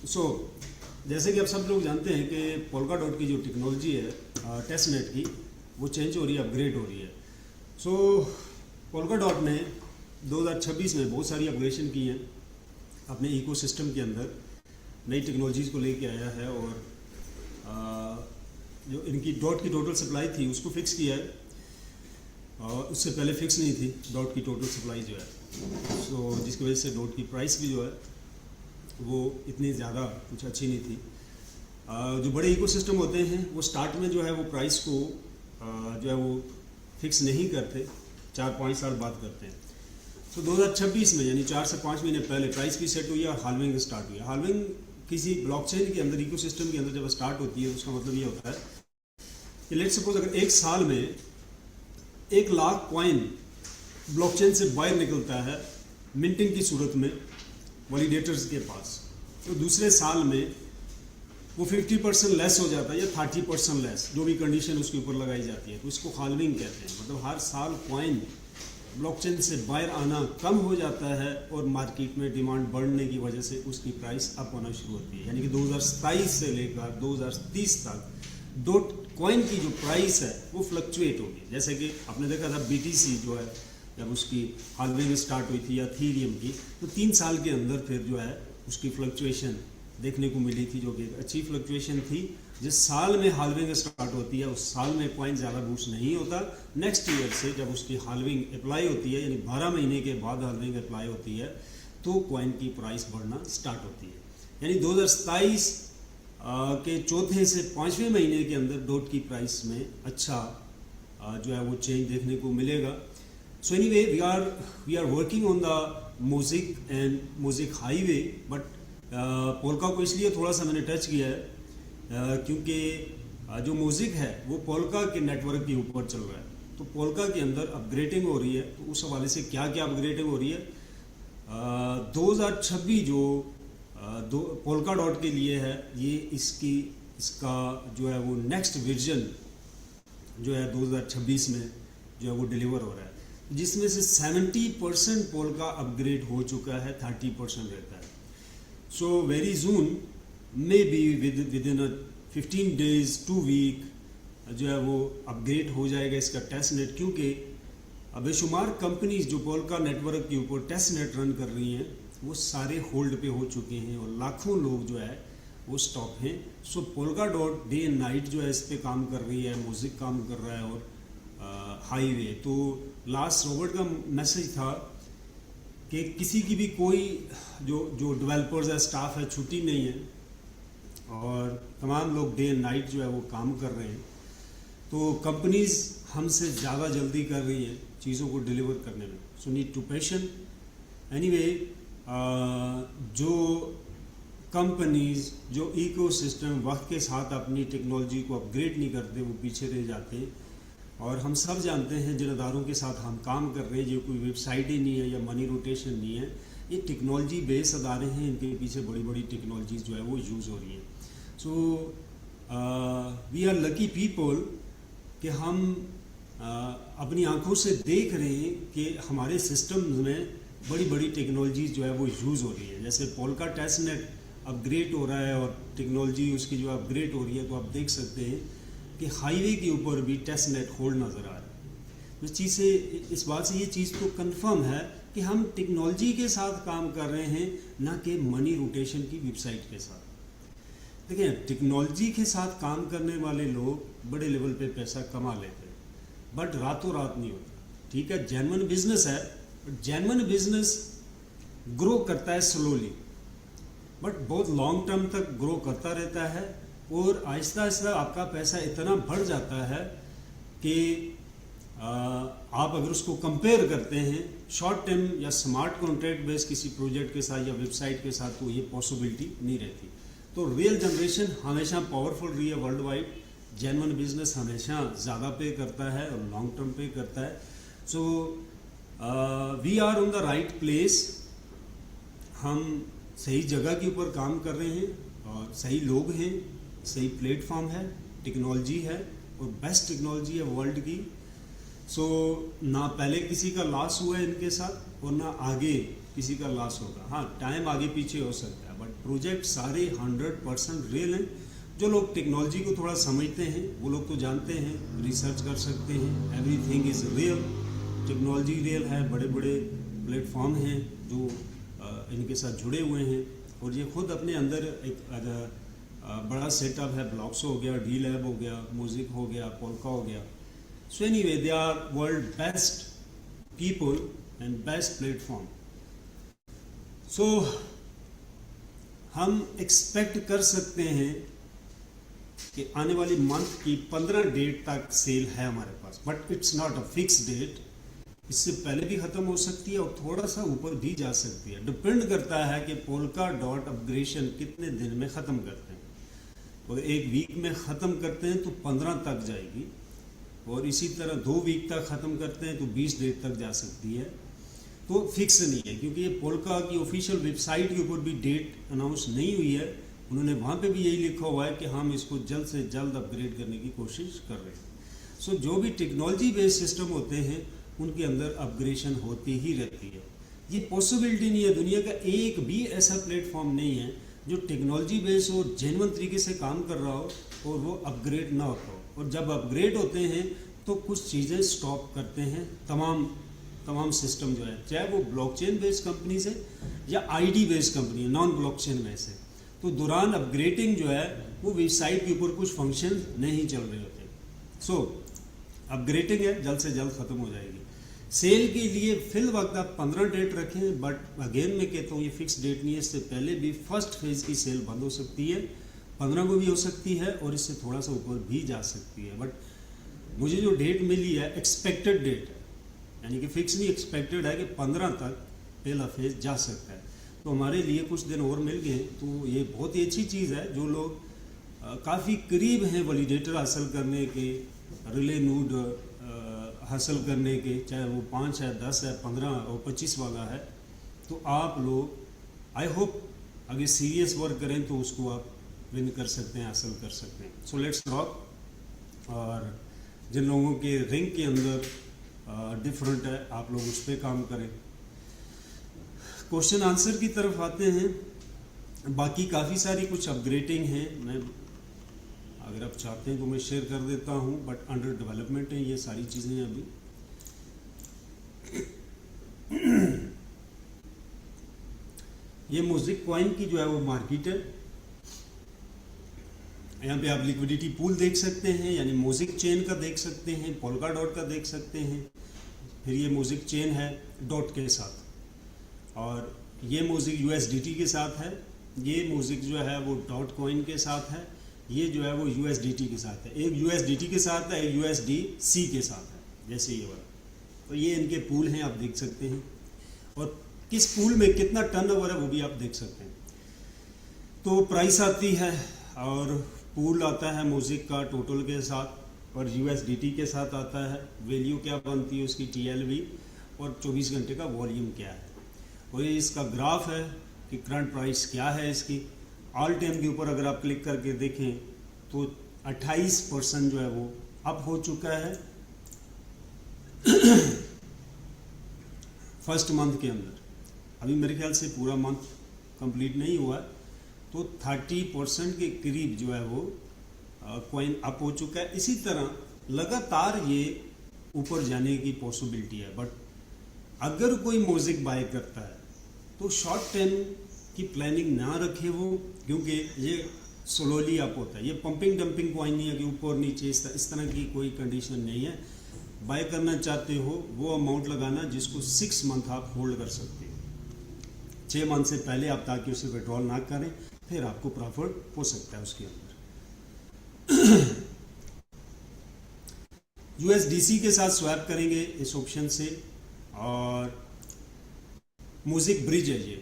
सो जैसे कि आप सब लोग जानते हैं कि पोल्का डॉट की जो टेक्नोलॉजी है टेस्टनेट की, वो चेंज हो रही है, अपग्रेड हो रही है। सो पोल्का डॉट ने 2026 में बहुत सारी अपग्रेडेशन की हैं अपने इकोसिस्टम के अंदर, नई टेक्नोलॉजीज़ को लेके आया है और जो इनकी डॉट की टोटल सप्लाई थी उसको फिक्स किया है। उससे पहले फिक्स नहीं थी डॉट की टोटल सप्लाई जो है। सो जिसकी वजह से डॉट की प्राइस भी जो है वो इतनी ज़्यादा कुछ अच्छी नहीं थी। जो बड़े इकोसिस्टम होते हैं वो स्टार्ट में जो है वो प्राइस को जो है वो फिक्स नहीं करते, 4-5 साल बाद करते हैं। तो 2026 में यानी 4 से 5 महीने पहले प्राइस भी सेट हुई और हाल्विंग स्टार्ट हुई। हाल्विंग किसी ब्लॉकचेन के अंदर, इकोसिस्टम के अंदर जब स्टार्ट होती है उसका मतलब ये होता है कि लेट्स सपोज अगर एक साल में 1 लाख कॉइन ब्लॉकचेन से बाहर निकलता है मिंटिंग की सूरत में वैलिडेटर्स के पास, तो दूसरे साल में वो 50% लेस हो जाता है या 30% लेस, जो भी कंडीशन उसके ऊपर लगाई जाती है, तो इसको हाल्विंग कहते हैं। मतलब हर साल कॉइन ब्लॉकचेन से बाहर आना कम हो जाता है और मार्केट में डिमांड बढ़ने की वजह से उसकी प्राइस अप होना शुरू होती है। यानी कि 2027 से लेकर 2030 तक डॉट कॉइन की जो प्राइस है वो फ्लक्चुएट होगी। जैसे कि आपने देखा था BTC जो है जब उसकी हाल्विंग स्टार्ट हुई थी या थीरियम की, तो 3 साल के अंदर फिर जो है उसकी फ्लक्चुएशन देखने को मिली थी, जो कि अच्छी फ्लक्चुएशन थी। जिस साल में हाल्विंग स्टार्ट होती है उस साल में कॉइन ज़्यादा बूस्ट नहीं होता। नेक्स्ट ईयर से जब उसकी हाल्विंग अप्लाई होती है, यानी 12 महीने के बाद हाल्विंग अप्लाई होती है, तो कॉइन की प्राइस बढ़ना स्टार्ट होती है। यानी 2027 के चौथे से 5वें महीने के अंदर डॉट की प्राइस में अच्छा जो है वो चेंज देखने को मिलेगा। So anyway we are working on the music and music highway, but polka को इसलिए थोड़ा सा मैंने टच किया है क्योंकि जो म्यूजिक है वो पोल्का के नेटवर्क के ऊपर चल रहा है। तो पोल्का के अंदर अपग्रेडिंग हो रही है, तो उस हवाले से क्या क्या अपग्रेडिंग हो रही है 2026 जो पोल्का डॉट के लिए है, ये इसका जो है वो नेक्स्ट वर्जन जो है 2026 में जो है वो डिलीवर हो रहा है, जिसमें से 70% पोल्का अपग्रेड हो चुका है, 30% रहता है। So very soon may be with in 15 days 2 week जो है वो अपग्रेड हो जाएगा इसका टेस्ट नेट, क्योंकि बेशुमार कंपनीज जो पोल्का नेटवर्क के ऊपर टेस्ट नेट रन कर रही हैं वो सारे होल्ड पे हो चुके हैं और लाखों लोग जो है वो स्टॉप हैं। So polka dot day and night जो है इस पे काम कर रही है, म्यूजिक काम कर रहा है और हाईवे। तो लास्ट रॉबर्ट का मैसेज था कि किसी की भी कोई जो डेवलपर्स है, स्टाफ है, छुट्टी नहीं है और तमाम लोग डे एंड नाइट जो है वो काम कर रहे हैं। तो कंपनीज हमसे ज़्यादा जल्दी कर रही हैं चीज़ों को डिलीवर करने में। So need to patient. Anyway जो कंपनीज जो इकोसिस्टम वक्त के साथ अपनी टेक्नोलॉजी को अपग्रेड नहीं करते वो पीछे रह जाते हैं। और हम सब जानते हैं जिन अदारों के साथ हम काम कर रहे हैं, जो कोई वेबसाइट ही नहीं है या मनी रोटेशन नहीं है, ये टेक्नोलॉजी बेस अदारे हैं, इनके पीछे बड़ी बड़ी टेक्नोलॉजीज जो है वो यूज़ हो रही हैं। So we are lucky people कि हम अपनी आंखों से देख रहे हैं कि हमारे सिस्टम्स में बड़ी बड़ी टेक्नोलॉजीज जो है वो यूज़ हो रही है। जैसे पोल्का टेस्ट नेट अपग्रेड हो रहा है और टेक्नोलॉजी उसकी जो अपग्रेड हो रही है, तो आप देख सकते हैं कि हाईवे के ऊपर भी टेस्ट नेट होल्ड नज़र आ रहा है। तो इस बात से ये चीज़ तो कंफर्म है कि हम टेक्नोलॉजी के साथ काम कर रहे हैं, ना कि मनी रोटेशन की वेबसाइट के साथ। देखिए, टेक्नोलॉजी के साथ काम करने वाले लोग बड़े लेवल पे पैसा कमा लेते हैं, बट रातों रात नहीं होता। ठीक है, जेन्युइन बिजनेस है, बट जेन्युइन बिजनेस ग्रो करता है स्लोली, बट बहुत लॉन्ग टर्म तक ग्रो करता रहता है और आहिस्ता आहिस्ता आपका पैसा इतना बढ़ जाता है कि आप अगर उसको कंपेयर करते हैं शॉर्ट टर्म या स्मार्ट कॉन्ट्रैक्ट बेस्ड किसी प्रोजेक्ट के साथ या वेबसाइट के साथ, तो ये पॉसिबिलिटी नहीं रहती। तो रियल जनरेशन हमेशा पावरफुल रही है वर्ल्ड वाइड। जेन्युइन बिजनेस हमेशा ज़्यादा पे करता है और लॉन्ग टर्म पे करता है। So we are on the right place. हम सही जगह के ऊपर काम कर रहे हैं और सही लोग हैं, सही प्लेटफॉर्म है, टेक्नोलॉजी है और बेस्ट टेक्नोलॉजी है वर्ल्ड की। सो ना पहले किसी का लॉस हुआ है इनके साथ और ना आगे किसी का लॉस होगा। हाँ, टाइम आगे पीछे हो सकता है, बट प्रोजेक्ट सारे 100% रियल हैं। जो लोग टेक्नोलॉजी को थोड़ा समझते हैं वो लोग तो जानते हैं, रिसर्च कर सकते हैं, everything is real, technology real है, बड़े बड़े प्लेटफॉर्म हैं जो इनके साथ जुड़े हुए हैं और ये खुद अपने अंदर एक बड़ा सेटअप है। ब्लॉक्स हो गया, डी लैब हो गया, म्यूजिक हो गया, पोल्का हो गया। So anyway they are world best people and best platform. So हम एक्सपेक्ट कर सकते हैं कि आने वाली मंथ की 15 डेट तक सेल है हमारे पास, but it's not a fix date. इससे पहले भी ख़त्म हो सकती है और थोड़ा सा ऊपर भी जा सकती है। डिपेंड करता है कि पोल्का डॉट अपग्रेडेशन कितने दिन में ख़त्म करते हैं। और एक वीक में ख़त्म करते हैं तो 15 तक जाएगी, और इसी तरह 2 वीक तक ख़त्म करते हैं तो 20 डेट तक जा सकती है। तो फिक्स नहीं है, क्योंकि ये पोल्का की ऑफिशियल वेबसाइट के ऊपर भी डेट अनाउंस नहीं हुई है। उन्होंने वहाँ पे भी यही लिखा हुआ है कि हम इसको जल्द से जल्द अपग्रेड करने की कोशिश कर रहे हैं। सो जो भी टेक्नोलॉजी बेस्ड सिस्टम होते हैं उनके अंदर अपग्रेडेशन होती ही रहती है। ये पॉसिबिलिटी नहीं है, दुनिया का एक भी ऐसा प्लेटफॉर्म नहीं है जो टेक्नोलॉजी बेस्ड और जेन्युइन तरीके से काम कर रहा हो और वो अपग्रेड ना होता हो। और जब अपग्रेड होते हैं तो कुछ चीज़ें स्टॉप करते हैं तमाम सिस्टम जो है, चाहे वो ब्लॉकचेन बेस्ड कंपनी से या ID based company, non blockchain में से। तो दौरान अपग्रेडिंग जो है वो वेबसाइट के ऊपर कुछ फंक्शन नहीं चल रहे होते। सो अपग्रेडिंग है, जल्द से जल्द ख़त्म हो जाएगी। सेल के लिए फिल वक्त आप 15 डेट रखें, बट अगेन मैं कहता हूँ ये फिक्स डेट नहीं है। इससे पहले भी फर्स्ट फेज़ की सेल बंद हो सकती है, 15 को भी हो सकती है और इससे थोड़ा सा ऊपर भी जा सकती है। बट मुझे जो डेट मिली है एक्सपेक्टेड डेट है, यानी कि फिक्स नहीं, एक्सपेक्टेड है कि 15 तक पहला फेज जा सकता है। तो हमारे लिए कुछ दिन और मिल गए, तो ये बहुत ही अच्छी चीज़ है। जो लोग काफ़ी करीब हैं वैलिडेटर हासिल करने के, रिले नोड हासिल करने के, चाहे वो 5 है, 10 है, 15 और 25 वाला है, तो आप लोग आई होप अगर सीरियस वर्क करें तो उसको आप विन कर सकते हैं, हासिल कर सकते हैं। So let's rock. और जिन लोगों के रिंग के अंदर डिफरेंट है, आप लोग उस पर काम करें। क्वेश्चन आंसर की तरफ आते हैं। बाकी काफ़ी सारी कुछ अपग्रेडिंग हैं, मैं अगर आप चाहते हैं तो मैं शेयर कर देता हूं, बट अंडर डेवलपमेंट है ये सारी चीज़ें अभी। ये म्यूजिक कॉइन की जो है वो मार्केट है। यहाँ पे आप लिक्विडिटी पूल देख सकते हैं, यानी म्यूजिक चेन का देख सकते हैं, पोल्का डॉट का देख सकते हैं। फिर ये म्यूजिक चेन है डॉट के साथ, और ये म्यूजिक USDT के साथ है। ये म्यूजिक जो है वो डॉट कॉइन के साथ है। ये जो है वो USDT के साथ है। एक USDT के साथ है, एक USDC के साथ है, जैसे ये वाला। तो ये इनके पूल हैं, आप देख सकते हैं, और किस पूल में कितना टर्नओवर है वो भी आप देख सकते हैं। तो प्राइस आती है और पूल आता है म्यूजिक का टोटल के साथ, और USDT के साथ आता है। वैल्यू क्या बनती है उसकी, TLV, और 24 घंटे का वॉल्यूम क्या है। और ये इसका ग्राफ है कि करंट प्राइस क्या है इसकी। ऑल टाइम के ऊपर अगर आप क्लिक करके देखें तो 28% जो है वो अप हो चुका है फर्स्ट मंथ के अंदर। अभी मेरे ख्याल से पूरा मंथ कंप्लीट नहीं हुआ है, तो 30% के करीब जो है वो कॉइन अप हो चुका है। इसी तरह लगातार ये ऊपर जाने की पॉसिबिलिटी है। बट अगर कोई म्यूजिक बाय करता है तो शॉर्ट टर्म की प्लानिंग ना रखे वो, क्योंकि ये स्लोली अप होता है। ये पंपिंग डंपिंग कॉइन नहीं है कि ऊपर नीचे इस तरह की कोई कंडीशन नहीं है। बाय करना चाहते हो वो अमाउंट लगाना जिसको 6 मंथ आप होल्ड कर सकते हो। 6 मंथ से पहले आप, ताकि उसे विड्रॉल ना करें, फिर आपको प्रॉफिट हो सकता है उसके अंदर। USDC के साथ स्वैप करेंगे इस ऑप्शन से। और म्यूजिक ब्रिज है ये,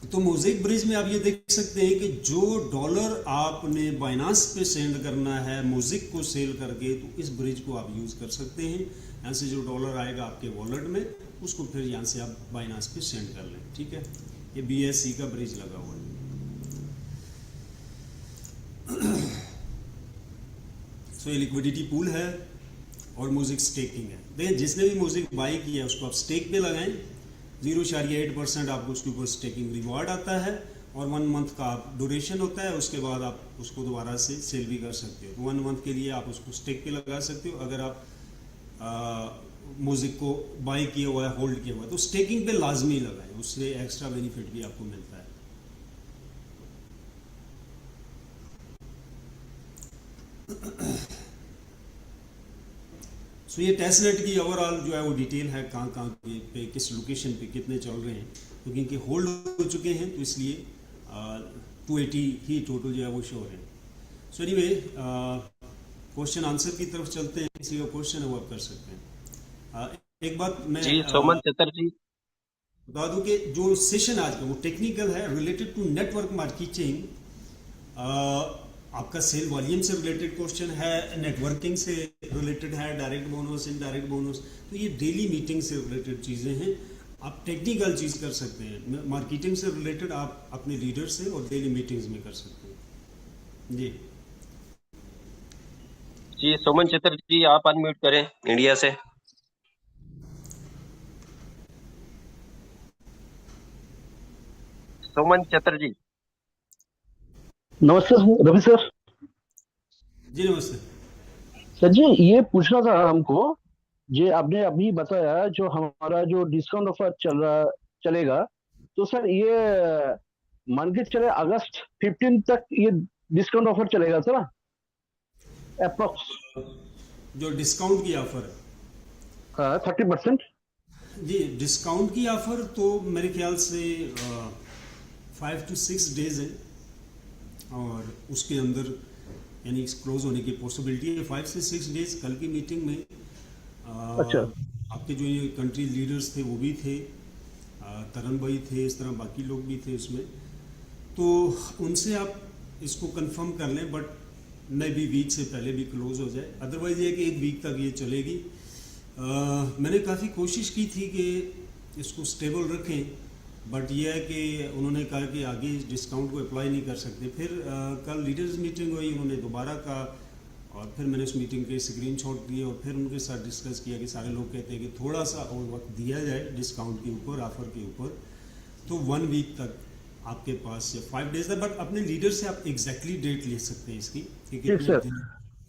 तो म्यूजिक ब्रिज में आप ये देख सकते हैं कि जो डॉलर आपने बाइनांस पे सेंड करना है म्यूजिक को सेल करके, तो इस ब्रिज को आप यूज कर सकते हैं। यहाँ से जो डॉलर आएगा आपके वॉलेट में, उसको फिर यहाँ से आप बाइनांस पे सेंड कर लें। ठीक है, ये BSC का ब्रिज लगा हुआ है। सो ये लिक्विडिटी पूल है और म्यूजिक स्टेकिंग है। देखिए, जिसने भी म्यूजिक बाई किया है उसको आप स्टेक पे लगाएं, 0.8% आपको उसके ऊपर स्टेकिंग रिवॉर्ड आता है। और 1 मंथ का आप ड्यूरेशन होता है, उसके बाद आप उसको दोबारा से सेल भी कर सकते हो। तो 1 मंथ के लिए आप उसको स्टेक पे लगा सकते हो। अगर आप म्यूज़िक को बाय किया हुआ है, होल्ड किया हुआ है, तो स्टेकिंग पे लाजमी लगाएं, उससे एक्स्ट्रा बेनिफिट भी आपको मिलता है। सो ये टेस्ट नेट की ओवरऑल जो है वो डिटेल है, कहाँ कहाँ पे किस लोकेशन पे कितने चल रहे हैं। तो क्योंकि होल्ड हो चुके हैं तो इसलिए 280 ही टोटल जो है वो शो है। सो एनीवे, क्वेश्चन आंसर की तरफ चलते हैं। किसी का क्वेश्चन है वो आप कर सकते हैं। एक बात मैं जी सोमन चतर जी। बता दूं कि जो सेशन आज का वो टेक्निकल है, रिलेटेड टू नेटवर्क मार्केटिंग। आपका सेल वॉल्यूम से रिलेटेड क्वेश्चन है, नेटवर्किंग से रिलेटेड है, डायरेक्ट बोनस, इनडायरेक्ट बोनस। तो ये डेली मीटिंग से रिलेटेड चीज़ें हैं। आप टेक्निकल चीज़ कर सकते हैं, मार्केटिंग से रिलेटेड आप अपने लीडर से और डेली मीटिंग्स में कर सकते हैं। जी जी सोमन चतर जी, आप अनम्यूट करें इंडिया से। सोमन चतर जी। नमस्ते रवि सर। जी नमस्ते। सर जी, ये पूछना था हमको। जे आपने अभी बताया जो हमारा जो डिस्काउंट ऑफर चलेगा, तो सर ये मान के चले अगस्त 15 तक ये डिस्काउंट ऑफर चलेगा सर, अप्रोक्स जो डिस्काउंट की ऑफर है, 30%। जी डिस्काउंट की ऑफर तो मेरे ख्याल से 5 to 6 डेज है, और उसके अंदर यानी क्लोज होने की पॉसिबिलिटी है 5 से 6 डेज। कल की मीटिंग में अच्छा आपके जो ये कंट्री लीडर्स थे वो भी थे, तरन भाई थे, इस तरह बाकी लोग भी थे उसमें। तो उनसे आप इसको कंफर्म कर लें, बट मे बी वीक से पहले भी क्लोज हो जाए। अदरवाइज ये कि 1 वीक तक ये चलेगी। मैंने काफ़ी कोशिश की थी कि इसको स्टेबल रखें, बट ये है कि उन्होंने कहा कि आगे इस डिस्काउंट को अप्लाई नहीं कर सकते। फिर कल लीडर्स मीटिंग हुई, उन्होंने दोबारा कहा, और फिर मैंने उस मीटिंग के स्क्रीनशॉट दिए और फिर उनके साथ डिस्कस किया कि सारे लोग कहते हैं कि थोड़ा सा और वक्त दिया जाए डिस्काउंट के ऊपर, ऑफर के ऊपर। तो 1 वीक तक आपके पास या 5 डेज तक, बट अपने लीडर से आप एग्जैक्टली डेट ले सकते हैं इसकी कि ठीक कितने सर। दिन।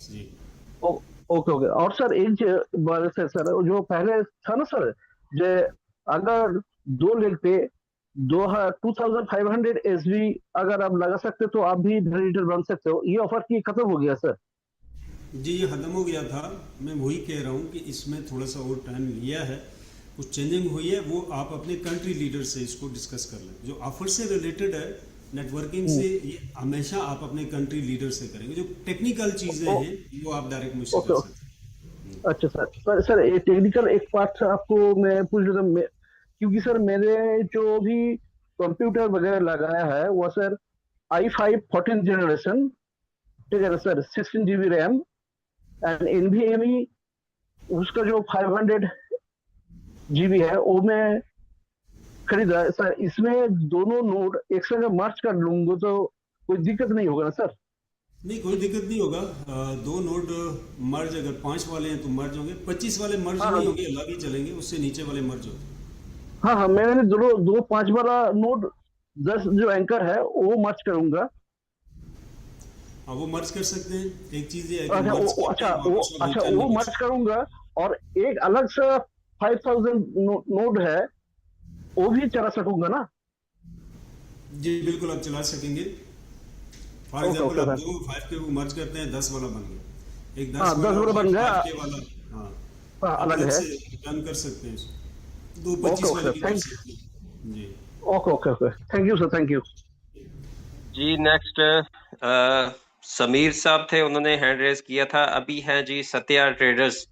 जी ओ, ओके ओके। और सर एक बात है सर, जो पहले था ना सर, जे अगर 2 लेग पे 2500 SB अगर आप लगा सकते तो आप भी लीडर बन सकते हो। ये ऑफर की खत्म हो गया सर। जी, ये ख़त्म हो गया था। मैं वही कह रहा हूँ कि इसमें थोड़ा सा और टाइम लिया है, कुछ चेंजिंग हुई है, वो आप अपने कंट्री लीडर से इसको डिस्कस कर लें। जो ऑफर से रिलेटेड है, नेटवर्किंग से, ये हमेशा आप अपने कंट्री लीडर से करेंगे। जो टेक्निकल चीज़ें ओ, हैं वो आप डायरेक्ट मुझसे कर ओके सकते हैं। अच्छा सर। सर ये टेक्निकल एक पार्ट आपको मैं पूछ रहा था क्योंकि सर मेरे जो भी कंप्यूटर वगैरह लगाया है वो सर i5 14 जनरेशन, ठीक है ना sir, 16 GB RAM and NVMe उसका जो 500 GB है वो मैं खरीदा है सर। इसमें दोनों नोड एक संग मर्ज कर लूंगा तो कोई दिक्कत नहीं होगा ना सर? नहीं, कोई दिक्कत नहीं होगा। 2 नोड मर्ज, अगर 5 वाले हैं तो मर्ज होंगे, 25 वाले मर्ज हाँ नहीं हाँ होंगे, अलग ही चलेंगे, उससे नीचे वाले मर्ज होंगे। हाँ हाँ, मैंने दो दो 5 वाला नोड 10 जो एंकर है वो मर्ज करूंगा। हाँ, वो मर्ज कर सकते हैं। एक चीज़ ये है कि अच्छा मर्ज करके वापस आप अच्छा रिटर्न वो नहीं कर मर्ज सकते। करूंगा। और एक अलग से 5000 नोड है वो भी चला सकूंगा ना? जी बिल्कुल, आप चला सकेंगे। फॉर ओके एग्जांपल, ओके आप सर। दो 5 के वो मर्ज करते हैं, 10 वाला बन गया। एक हाँ 10 10 वाला वाला और बन एक गया। 5 के वाला। हाँ, हाँ आप अलग अलग है। से रिटर्न कर सकते हैं इसको। दो ओके 25 ओके वाले सर, भी कर थैंक सकते हैं। जी okay okay okay, thank you sir, thank you. जी नेक्स्ट समीर साहब थे, उन्होंने हैंड रेज किया था। अभी हैं जी सत्या ट्रेडर्स,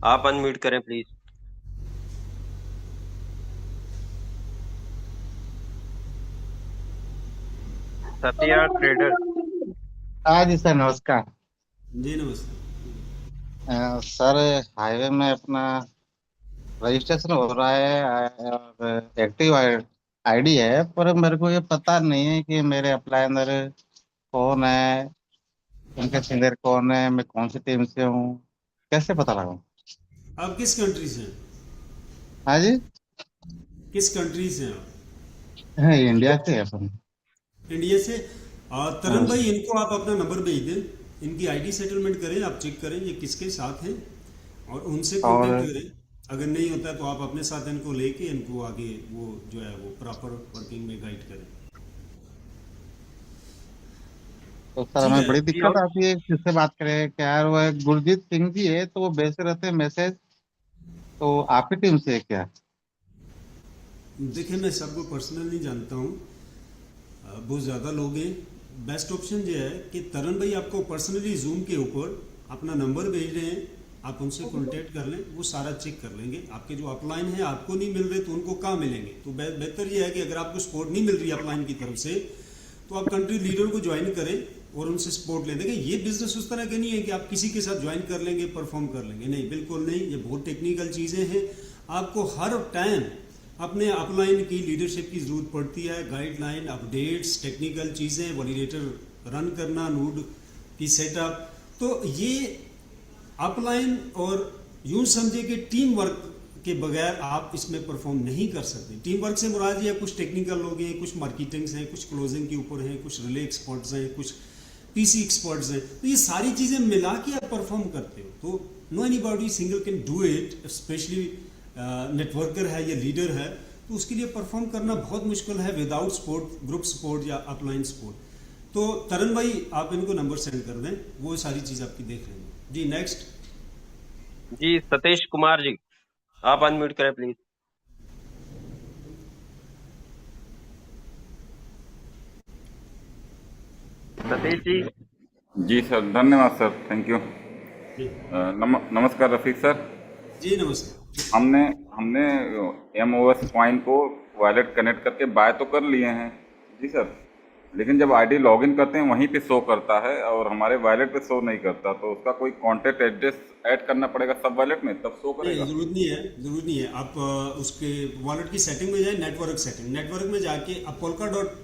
आप अनम्यूट करें प्लीज। सत्या ट्रेडर्स। हाँ जी सर, नमस्कार। जी नमस्ते। सर, हाईवे में अपना रजिस्ट्रेशन हो रहा है और एक्टिव आईडी है, पर मेरे को ये पता नहीं है कि मेरे अप्लाई अंदर कौन है, उनके सीनियर कौन है, मैं कौन सी टीम से हूँ, कैसे पता लगाऊं? आप किस कंट्री से हैं? हाँ जी। किस कंट्री से हैं आप? हाँ, इंडिया से है अपन। इंडिया से। तरन भाई, इनको आप अपना नंबर भेज दें, इनकी आईडी सेटलमेंट करें, आप चेक करें ये किसके साथ हैं और उनसे कांटेक्ट और करें। अगर नहीं होता है तो आप अपने साथ इनको लेके इनको आगे वो जो है वो प्रॉपर वर्किंग में गाइड करें। तो सर ठीक हमें है। बड़ी जी दिक्कत और आती है किससे बात करें क्या यार, वो एक गुरजीत सिंह जी है तो वो भेजते रहते हैं मैसेज, तो आप ही टीम से है क्या? देखिए, मैं सबको पर्सनल नहीं जानता हूँ, बहुत ज़्यादा लोग हैं। बेस्ट ऑप्शन ये है कि तरन भाई आपको पर्सनली जूम के ऊपर अपना नंबर भेज रहे हैं, आप उनसे कांटेक्ट कर लें, वो सारा चेक कर लेंगे। आपके जो अपलाइन है आपको नहीं मिल रहे तो उनको कहाँ मिलेंगे। तो बेहतर ये है कि अगर आपको सपोर्ट नहीं मिल रही अपलाइन की तरफ से तो आप कंट्री लीडर को ज्वाइन करें और उनसे सपोर्ट लें। देखिए, ये बिजनेस उस तरह के नहीं है कि आप किसी के साथ ज्वाइन कर लेंगे परफॉर्म कर लेंगे, नहीं, बिल्कुल नहीं। ये बहुत टेक्निकल चीज़ें हैं, आपको हर टाइम अपने अपलाइन की लीडरशिप की जरूरत पड़ती है। गाइडलाइन, अपडेट्स, टेक्निकल चीज़ें, वैलिडेटर रन करना, नोड की सेटअप। तो ये अपलाइन और यूं समझिए कि टीम वर्क के बगैर आप इसमें परफॉर्म नहीं कर सकते। टीम वर्क से मुराद ये है, कुछ टेक्निकल लोग हैं, कुछ मार्केटिंग्स हैं, कुछ क्लोजिंग के ऊपर हैं, कुछ रिले एक्सपर्ट्स हैं, कुछ पीसी एक्सपर्ट्स हैं। तो ये सारी चीज़ें मिला के आप परफॉर्म करते हो। तो no anybody single can do it, specially networker है या लीडर है तो उसके लिए परफॉर्म करना बहुत मुश्किल है विदाउट सपोर्ट, ग्रुप सपोर्ट या अपलाइन सपोर्ट। तो तरन भाई, आप इनको नंबर सेंड कर दें, वो सारी चीज़ आपकी देख लेंगे जी। नेक्स्ट। जी सतीश कुमार जी, आप अनम्यूट करें प्लीज। सतीश जी। जी सर, धन्यवाद सर, थैंक यू। जी नमस्कार रफीक सर। जी, नमस्कार। हमने हमने MOS कॉइन को वॉलेट कनेक्ट करके बाय तो कर लिए हैं जी सर, लेकिन जब आईडी लॉगिन करते हैं वहीं पे शो करता है और हमारे वॉलेट पे शो नहीं करता, तो उसका कोई कॉन्टेक्ट एड्रेस ऐड करना पड़ेगा सब वॉलेट में, तब शो नहीं, करेगा। जरूरत नहीं है, जरूरत नहीं है। आप उसके वॉलेट की सेटिंग में जाए, नेटवर्क सेटिंग, नेटवर्क में जाके आप पोल्का डॉट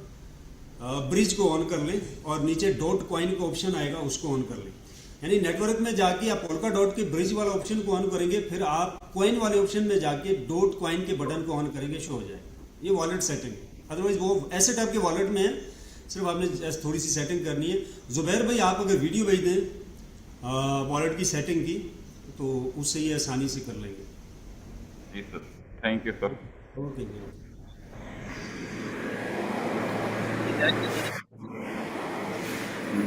ब्रिज को ऑन कर लें और नीचे डॉट कॉइन का ऑप्शन आएगा, उसको ऑन कर लें। यानी नेटवर्क में जाके आप पोल्का डॉट के ब्रिज वाला ऑप्शन को ऑन करेंगे, फिर आप कॉइन वाले ऑप्शन में जाके डॉट कॉइन के बटन को ऑन करेंगे, शो हो जाएगा। ये वॉलेट सेटिंग है। अदरवाइज वो ऐसे टाइप के वॉलेट में है, सिर्फ आपने थोड़ी सी सेटिंग करनी है। जुबैर भाई, आप अगर वीडियो भेज दें वॉलेट की सेटिंग की तो उससे ये आसानी से कर लेंगे। जी sir, thank you sir. Okay जी।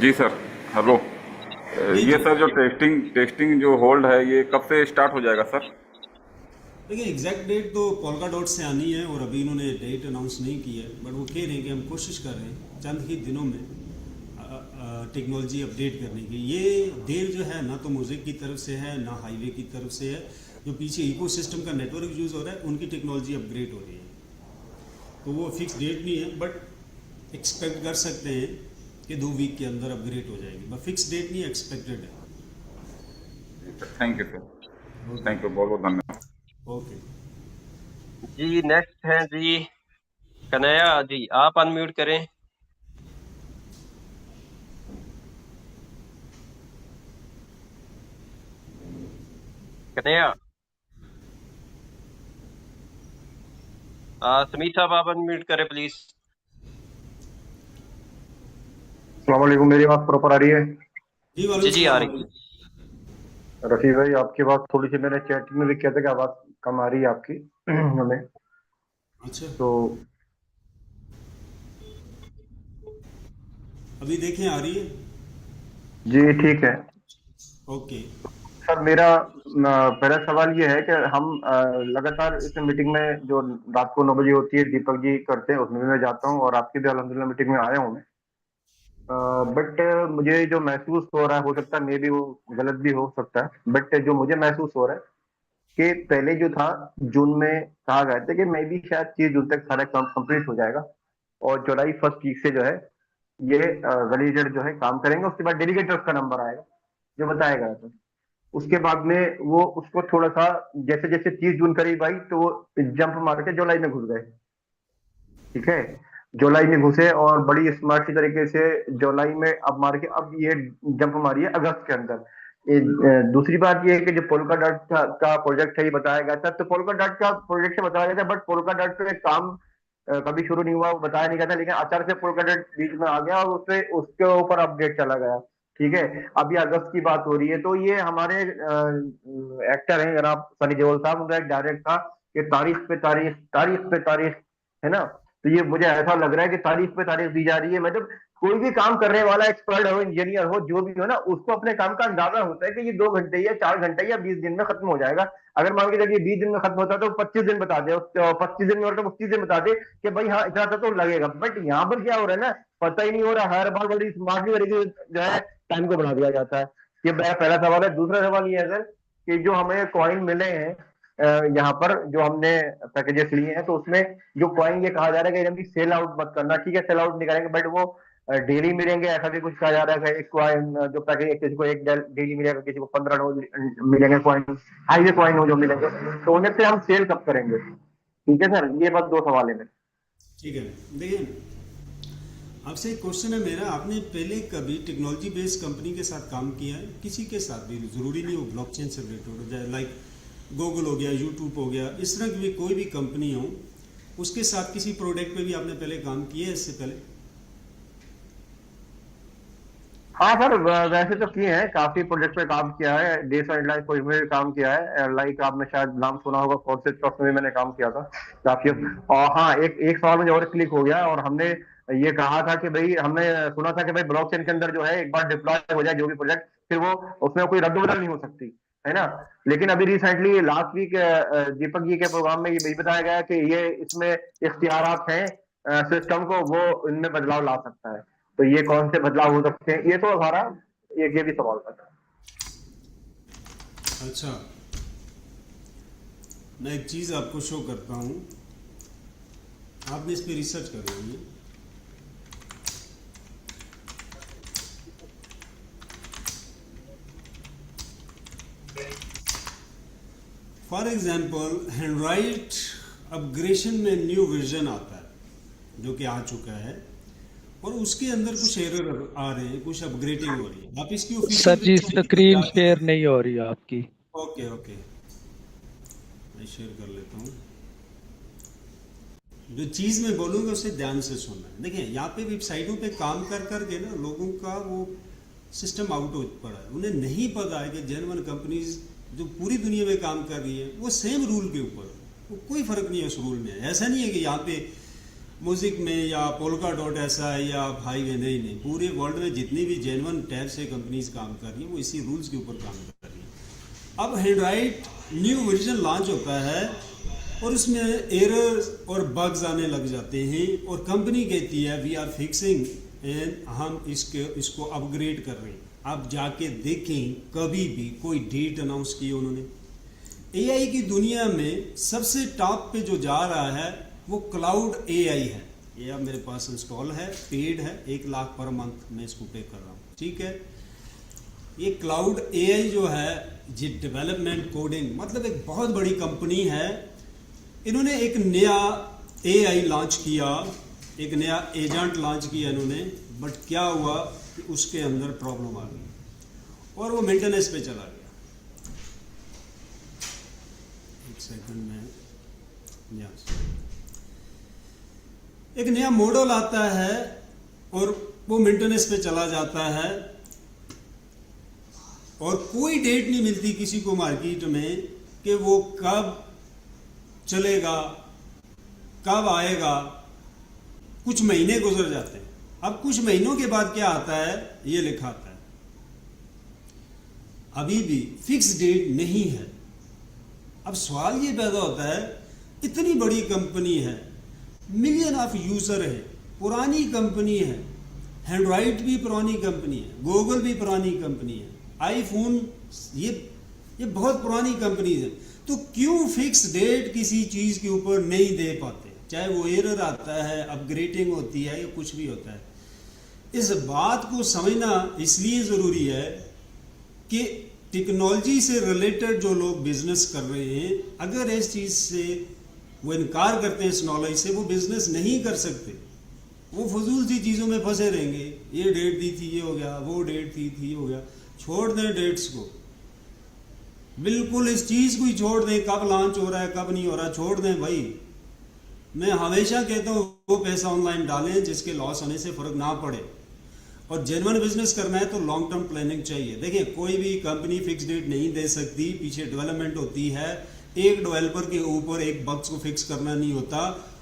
जी सर, हेलो। जी ये जी। सर जो टेस्टिंग जो होल्ड है ये कब से स्टार्ट हो जाएगा सर? देखिए, एग्जैक्ट डेट तो पोल्का डॉट से आनी है और अभी इन्होंने डेट अनाउंस नहीं की है, बट वो कह रहे हैं कि हम कोशिश कर रहे हैं चंद ही दिनों में टेक्नोलॉजी अपडेट करने की। ये देर जो है ना तो म्यूजिक की तरफ से है ना हाईवे की तरफ से है, जो पीछे इकोसिस्टम का नेटवर्क यूज़ हो रहा है उनकी टेक्नोलॉजी अपग्रेड हो रही है। तो वो फिक्स डेट नहीं है, बट एक्सपेक्ट कर सकते हैं कि 2 वीक के अंदर अपग्रेड हो जाएगी, बट फिक्स डेट नहीं है, एक्सपेक्टेड है। Thank you sir, thank you, बहुत बहुत धन्यवाद। ओके। जी नेक्स्ट हैं जी कन्हैया जी, आप अनम्यूट करें। कन्हैया। समीर साहब, आप अनम्यूट करें प्लीज। अस्सलाम वालेकुम, मेरी बात प्रॉपर आ रही है? जी, वालेकुम जी जी आ सलाम। रही। रफीक भाई, आपकी बात थोड़ी सी मैंने चैटिंग में भी किया था कि आवाज कम आ रही है आपकी हमें। अच्छा, तो अभी देखें आ रही है? जी ठीक है ओके। सर। मेरा पहला सवाल ये है कि हम लगातार इस मीटिंग में जो रात को 9 बजे होती है दीपक जी करते हैं उसमें भी मैं जाता हूँ और आपकी भी अल्हम्दुलिल्लाह मीटिंग में आया हूँ मैं। बट मुझे जो महसूस हो रहा है, हो सकता है मे भी वो गलत भी हो सकता है, बट जो मुझे महसूस हो रहा है कि पहले जो था जून में कहा गया था कि मैं भी शायद 30 जून तक सारा काम कंप्लीट हो जाएगा और जुलाई फर्स्ट वीक से जो है ये वैलिडेटर जो है काम करेंगे, उसके बाद डेलीगेटर्स का नंबर आएगा जो बताया गया था। उसके बाद में वो उसको थोड़ा सा जैसे जैसे 30 जून करीब आई तो वो जंप मार के जुलाई में घुस गए। ठीक है, जुलाई में घुसे और बड़ी स्मार्ट सी तरीके से जुलाई में अब मार के अब ये जंप मारी है अगस्त के अंदर। दूसरी बात ये है कि जो पोल्का डॉट का प्रोजेक्ट है ये बताया गया था, तो पोल्का डॉट का प्रोजेक्ट से बताया गया था, बट पोल्का डॉट पे काम कभी शुरू नहीं हुआ, वो बताया नहीं गया था, लेकिन अचानक से पोलका डॉट बीच में आ गया और उससे उसके ऊपर अपडेट चला गया। ठीक है, अभी अगस्त की बात हो रही है, तो ये हमारे एक्टर हैं जनाब सनी देओल साहब, उनका एक डायरेक्ट था कि तारीख पे तारीख, तारीख पे तारीख, है ना। तो ये मुझे ऐसा लग रहा है कि तारीख पे तारीख दी जा रही है। मतलब कोई भी काम करने वाला एक्सपर्ट हो, इंजीनियर हो, जो भी हो ना, उसको अपने काम का अंदाजा होता है कि ये 2 घंटे या 4 घंटे या 20 दिन में खत्म हो जाएगा। अगर मान के चलिए 20 दिन में खत्म होता है तो 25 दिन बता दे, 25 दिन में और तो 25 दिन बता दे कि भाई हाँ इतना सा तो लगेगा। बट यहाँ पर क्या हो रहा है ना, पता ही नहीं हो रहा, हर बार बड़ी स्मार्टली तरीके से जो है टाइम को बढ़ा दिया जाता है। ये मेरा पहला सवाल है। दूसरा सवाल ये है सर कि जो हमें कॉइन मिले हैं यहाँ पर, जो हमने पैकेजेस लिए हैं, तो उसमें जो कॉइन ये कहा जा रहा है कि जल्दी सेल आउट मत करना। ठीक है, सेल आउट नहीं करेंगे, बट वो डेली मिलेंगे ऐसा भी कुछ कहा जा रहा है कि एक कॉइन जो पैकेज, किसी को एक डेली मिलेगा, किसी को 15 मिलेंगे कॉइन, हाईवे कॉइन हो जो मिलेंगे, तो उन्हें से हम सेल कब करेंगे? ठीक है सर, ये बस 2 सवाल है मेरे। ठीक है, देखिए आपसे एक क्वेश्चन है मेरा, आपने पहले कभी टेक्नोलॉजी बेस्ड कंपनी के साथ काम किया है? किसी के साथ भी, जरूरी नहीं हो ब्लॉकचेन से रिलेटेड हो जाए, लाइक गूगल हो गया, यूट्यूब हो गया, इस तरह की भी कोई भी कंपनी हो, उसके साथ किसी प्रोडक्ट पे भी आपने पहले काम किया है इससे पहले? हाँ सर, वैसे तो किए हैं, काफी प्रोजेक्ट पे काम किया है, डेटा एनालाइज प्रोजेक्ट में भी काम किया है। लाइक आपने शायद नाम सुना होगा, कॉर्सेट सॉफ्ट में भी मैंने काम किया था काफी। और हाँ, एक एक सवाल मुझे और क्लिक हो गया, और हमने ये कहा था कि भाई, हमने सुना था कि भाई ब्लॉकचेन के अंदर जो है एक बार डिप्लॉय हो जाए जो भी प्रोजेक्ट, फिर वो उसमें कोई रद्द बदल नहीं हो सकती, है ना। लेकिन अभी recently last week Deepak ji के प्रोग्राम में ये भी बताया गया कि ये इसमें इख्तियारात हैं सिस्टम को, वो इनमें बदलाव ला सकता है। तो ये कौन से बदलाव हो सकते हैं, ये तो हमारा ये भी सवाल था। अच्छा, मैं एक चीज़ आपको शो करता हूँ, आपने इस पे रिसर्च कर लेंगे। फॉर एग्जाम्पल, हैंडराइट अपग्रेडेशन में न्यू वर्जन आता है जो कि आ चुका है, और उसके अंदर कुछ एरर आ रहे हैं, कुछ अपग्रेडिंग हो रही है। आप इसकी सर जी स्क्रीन शेयर नहीं हो रही है आपकी। ओके ओके, मैं शेयर कर लेता हूँ। जो चीज़ मैं बोलूँगा उसे ध्यान से सुनना है। देखिए, यहाँ पे वेबसाइटों पे काम कर करके ना लोगों का वो सिस्टम आउट हो पड़ा है। उन्हें नहीं पता है कि जेन्युइन कंपनीज जो पूरी दुनिया में काम कर रही है वो सेम रूल के ऊपर, वो कोई फर्क नहीं है उस रूल में। ऐसा नहीं है कि यहाँ पे म्यूजिक में या पोलका डॉट ऐसा है या हाईवे, नहीं, पूरे वर्ल्ड में जितनी भी जेन्युइन टैब से कंपनीज काम कर रही हैं वो इसी रूल्स के ऊपर काम कर रही हैं। अब हैंडराइट न्यू वर्जन लॉन्च होता है और उसमें एरर्स और बग्स आने लग जाते हैं, और कंपनी कहती है वी आर फिक्सिंग एंड हम इसको अपग्रेड कर रहे हैं। आप जाके देखें, कभी भी कोई डेट अनाउंस की उन्होंने? एआई की दुनिया में सबसे टॉप पे जो जा रहा है वो क्लाउड एआई है। ये अब मेरे पास इंस्टॉल है, पेड है, 1 लाख पर मंथ मैं इसको पे कर रहा हूँ। ठीक है, ये क्लाउड एआई जो है, ये डेवलपमेंट कोडिंग, मतलब एक बहुत बड़ी कंपनी है। इन्होंने एक नया एआई लॉन्च किया, एक नया एजेंट लॉन्च किया इन्होंने, बट क्या हुआ कि उसके अंदर प्रॉब्लम आ गई और वो मेंटेनेंस पे चला गया। एक सेकंड में, यस, एक नया मॉडल आता है और वो मेंटेनेंस पे चला जाता है, और कोई डेट नहीं मिलती किसी को मार्केट में कि वो कब चलेगा, कब आएगा। कुछ महीने गुजर जाते हैं। अब कुछ महीनों के बाद क्या आता है, ये लिखा आता है अभी भी फिक्स डेट नहीं है। अब सवाल ये पैदा होता है, इतनी बड़ी कंपनी है, मिलियन ऑफ यूजर है, पुरानी कंपनी है, हैंडराइट भी पुरानी कंपनी है, गूगल भी पुरानी कंपनी है, आईफोन ये बहुत पुरानी कंपनी है, तो क्यों फिक्स डेट किसी चीज के ऊपर नहीं दे पाते? चाहे वो एरर आता है, अपग्रेडिंग होती है या कुछ भी होता है। इस बात को समझना इसलिए जरूरी है कि टेक्नोलॉजी से रिलेटेड जो लोग बिजनेस कर रहे हैं, अगर इस चीज से वो इनकार करते हैं, इस नॉलेज से, वो बिजनेस नहीं कर सकते। वो फजूल सी चीज़ों में फंसे रहेंगे, ये डेट दी थी ये हो गया, वो डेट दी थी ये हो गया। छोड़ दें डेट्स को, बिल्कुल इस चीज़ को ही छोड़ दें, कब लॉन्च हो रहा है कब नहीं हो रहा, छोड़ दें भाई। मैं हमेशा कहता हूँ वो पैसा ऑनलाइन डालें जिसके लॉस होने से फर्क ना पड़े, और जेन्युइन बिजनेस करना है तो लॉन्ग टर्म प्लानिंग चाहिए। देखिए कोई भी कंपनी फिक्स डेट नहीं दे सकती, पीछे डेवलपमेंट होती है। एक डेवलपर के ऊपर एक बग्स को फिक्स करना नहीं होता,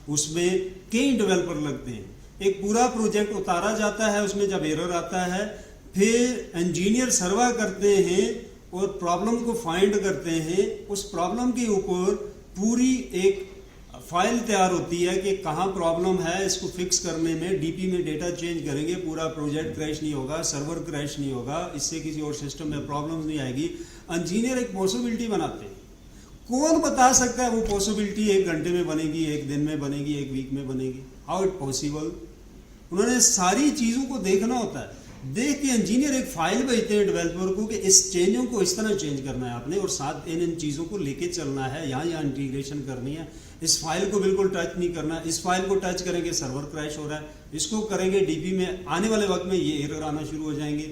उसमें कई डेवलपर लगते हैं। एक पूरा प्रोजेक्ट उतारा जाता है, उसमें जब एरर आता है फिर इंजीनियर सर्वे करते हैं और प्रॉब्लम को फाइंड करते हैं। उस प्रॉब्लम के ऊपर पूरी एक फाइल तैयार होती है कि कहाँ प्रॉब्लम है, इसको फिक्स करने में डीपी में डेटा चेंज करेंगे, पूरा प्रोजेक्ट क्रैश नहीं होगा, सर्वर क्रैश नहीं होगा, इससे किसी और सिस्टम में प्रॉब्लम नहीं आएगी। इंजीनियर एक पॉसिबिलिटी बनाते हैं। कौन बता सकता है वो पॉसिबिलिटी 1 घंटे में बनेगी, 1 दिन में बनेगी, 1 वीक में बनेगी? How it possible? उन्होंने सारी चीज़ों को देखना होता है। देख के इंजीनियर एक फाइल भेजते हैं डेवलपर को कि इस चेंजों को इस तरह चेंज करना है आपने, और साथ इन चीज़ों को लेके चलना है, यहाँ इंटीग्रेशन करनी है, इस फाइल को बिल्कुल टच नहीं करना, इस फाइल को टच करेंगे सर्वर क्रैश हो रहा है, इसको करेंगे डीपी में आने वाले वक्त में ये एरर आना शुरू हो जाएंगे।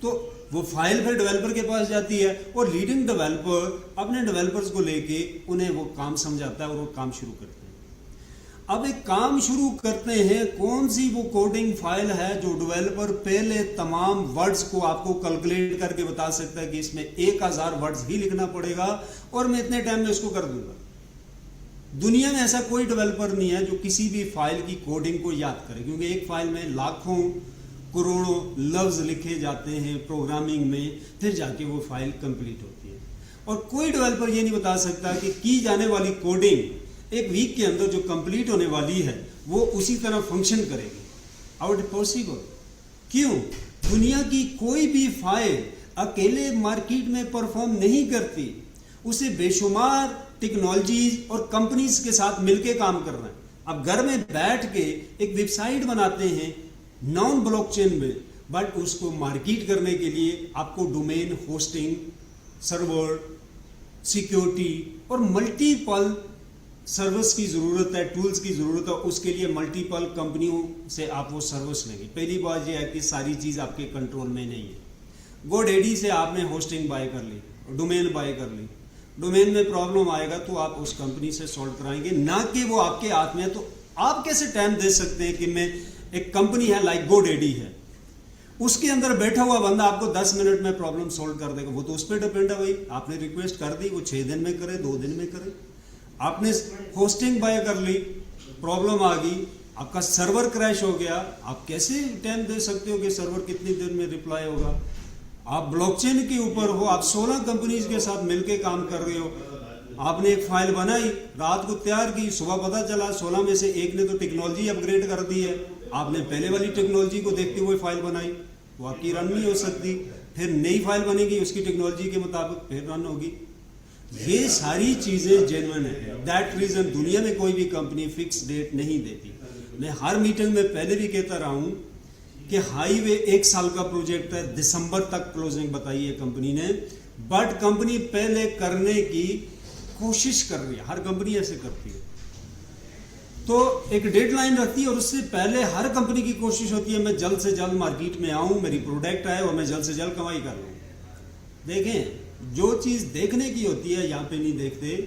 तो वो फाइल फिर डेवलपर के पास जाती है और लीडिंग डेवलपर अपने डेवलपर्स को लेके उन्हें वो काम समझाता है और वो काम शुरू करते हैं। अब एक काम शुरू करते हैं, कौन सी वो कोडिंग फाइल है जो डेवलपर पहले तमाम वर्ड्स को आपको कैलकुलेट करके बता सकता है कि इसमें 1000 वर्ड्स ही लिखना पड़ेगा और मैं इतने टाइम में इसको कर दूंगा। दुनिया में ऐसा कोई डेवलपर नहीं है जो किसी भी फाइल की कोडिंग को याद करे, क्योंकि एक फाइल में लाखों करोड़ों लफ्ज लिखे जाते हैं प्रोग्रामिंग में, फिर जाके वो फाइल कंप्लीट होती है। और कोई डेवलपर ये नहीं बता सकता कि की जाने वाली कोडिंग 1 वीक के अंदर जो कंप्लीट होने वाली है वो उसी तरह फंक्शन करेगी। How it possible? क्यों? दुनिया की कोई भी फाइल अकेले मार्केट में परफॉर्म नहीं करती, उसे बेशुमार टेक्नोलॉजीज और कंपनीज के साथ मिलकर काम करना है। अब घर में बैठ के एक वेबसाइट बनाते हैं नॉन ब्लॉकचेन में, बट उसको मार्केट करने के लिए आपको डोमेन, होस्टिंग, सर्वर, सिक्योरिटी और मल्टीपल सर्विस की ज़रूरत है, टूल्स की ज़रूरत है। उसके लिए मल्टीपल कंपनियों से आप वो सर्विस लेंगे। पहली बात यह है कि सारी चीज़ आपके कंट्रोल में नहीं है। GoDaddy से आपने होस्टिंग बाय कर ली, डोमेन बाय कर ली, डोमेन में प्रॉब्लम आएगा तो आप उस कंपनी से सॉल्व कराएंगे, ना कि वो आपके हाथ में है। तो आप कैसे टाइम दे सकते हैं कि मैं एक कंपनी है लाइक GoDaddy है, उसके अंदर बैठा हुआ बंदा आपको 10 मिनट में प्रॉब्लम सॉल्व कर देगा? वो तो उस पर डिपेंड है भाई। आपने रिक्वेस्ट कर दी, वो 6 दिन में करे, 2 दिन में करे। आपने होस्टिंग बाय कर ली, प्रॉब्लम आ गई, आपका सर्वर क्रैश हो गया, आप कैसे टाइम दे सकते हो कि सर्वर कितनी देर में रिप्लाई होगा? आप ब्लॉकचेन के ऊपर हो, आप 16 कंपनीज के साथ मिलकर काम कर रहे हो। आपने एक फाइल बनाई, रात को तैयार की, सुबह पता चला 16 में से एक ने तो टेक्नोलॉजी अपग्रेड कर दी है, आपने पहले वाली टेक्नोलॉजी को देखते हुए फाइल बनाई, वो आपकी रन नहीं हो सकती। फिर नई फाइल बनेगी उसकी टेक्नोलॉजी के मुताबिक, फिर रन होगी। ये सारी चीजें जेन्युइन है। दैट रीजन दुनिया में कोई भी कंपनी फिक्स डेट नहीं देती। मैं हर मीटिंग में पहले भी कहता रहा हूं कि हाईवे 1 साल का प्रोजेक्ट है, दिसंबर तक क्लोजिंग बताई है कंपनी ने, बट कंपनी पहले करने की कोशिश कर रही है। हर कंपनी ऐसे करती है, तो एक डेडलाइन रखती है और उससे पहले हर कंपनी की कोशिश होती है मैं जल्द से जल्द मार्केट में आऊं, मेरी प्रोडक्ट आए और मैं जल्द से जल्द कमाई कर लूं। देखें, जो चीज देखने की होती है यहाँ पे नहीं देखते,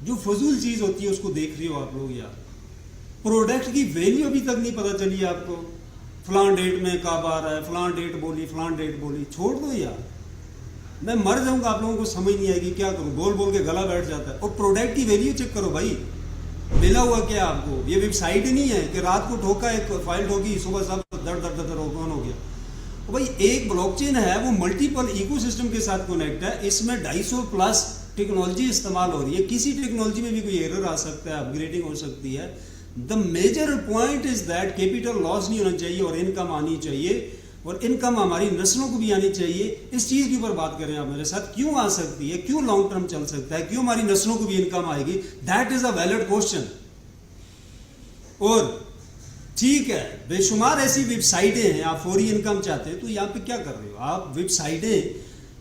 जो फजूल चीज होती है उसको देख रही हो आप लोग। यार प्रोडक्ट की वैल्यू अभी तक नहीं पता चली है आपको। फलान डेट में कब आ रहा है, फलान डेट बोली, फलान डेट बोली, छोड़ दो यार। मैं मर जाऊंगा, आप लोगों को समझ नहीं आएगी, क्या करूं? बोल बोल के गला बैठ जाता है। और प्रोडक्ट की वैल्यू चेक करो भाई, मिला हुआ क्या आपको? ये वेबसाइट ही नहीं है कि रात को ठोका, एक फाइल ठोकी, सुबह सब दर दर दर ओपन हो गया। तो भाई एक ब्लॉकचेन है, वो मल्टीपल इकोसिस्टम के साथ कनेक्ट है, इसमें 250 प्लस टेक्नोलॉजी इस्तेमाल हो रही है। किसी टेक्नोलॉजी में भी कोई एरर आ सकता है, अपग्रेडिंग हो सकती है। The major point is that capital loss नहीं होना चाहिए और इनकम आनी चाहिए, और इनकम हमारी नस्लों को भी आनी चाहिए। इस चीज के ऊपर बात करें आप मेरे साथ, क्यों आ सकती है, क्यों लॉन्ग टर्म चल सकता है, क्यों हमारी नस्लों को भी इनकम आएगी? That is a valid question. और ठीक है, बेशुमार ऐसी वेबसाइटें हैं, आप फौरी इनकम चाहते हैं तो यहाँ पे क्या कर रहे हो आप? वेबसाइटें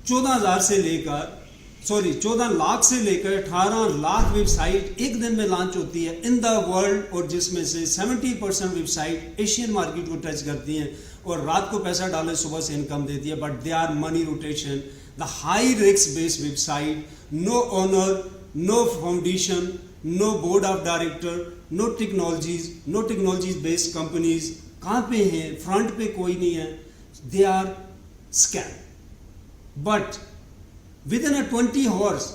14 लाख से लेकर 18 लाख वेबसाइट एक दिन में लॉन्च होती है इन द वर्ल्ड, और जिसमें से 70% वेबसाइट एशियन मार्केट को टच करती हैं और रात को पैसा डाले सुबह से इनकम देती है, but they are money rotation, the high risk based website, no owner, no foundation, no board of director, no technologies based companies कहाँ पे हैं, फ्रंट पे कोई नहीं है, they are scam. But within 20 hours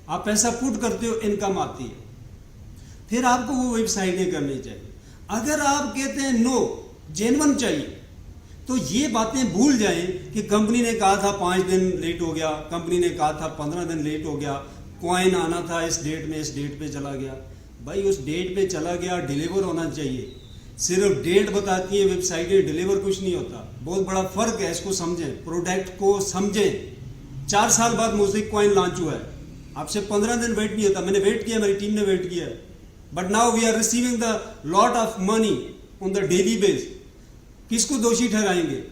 आप पैसा पुट करते हो, इनकम आती है, फिर आपको वो वेबसाइटें करनी चाहिए। अगर आप कहते हैं नो जेन्युइन चाहिए, तो ये बातें भूल जाएं कि कंपनी ने कहा था 5 दिन लेट हो गया, कंपनी ने कहा था 15 दिन लेट हो गया, कॉइन आना था इस डेट में, इस डेट पे चला गया। भाई उस डेट पे चला गया, डिलीवर होना चाहिए। सिर्फ डेट बताती है वेबसाइटें, डिलीवर कुछ नहीं होता। बहुत बड़ा फर्क है, इसको समझें, प्रोडक्ट को समझें। 4 साल बाद म्यूजिक कॉइन लॉन्च हुआ है, आपसे 15 दिन वेट नहीं होता। मैंने वेट किया, मेरी टीम ने वेट किया, but now we are receiving the lot of money on the daily base. किसको दोषी ठहराएंगे?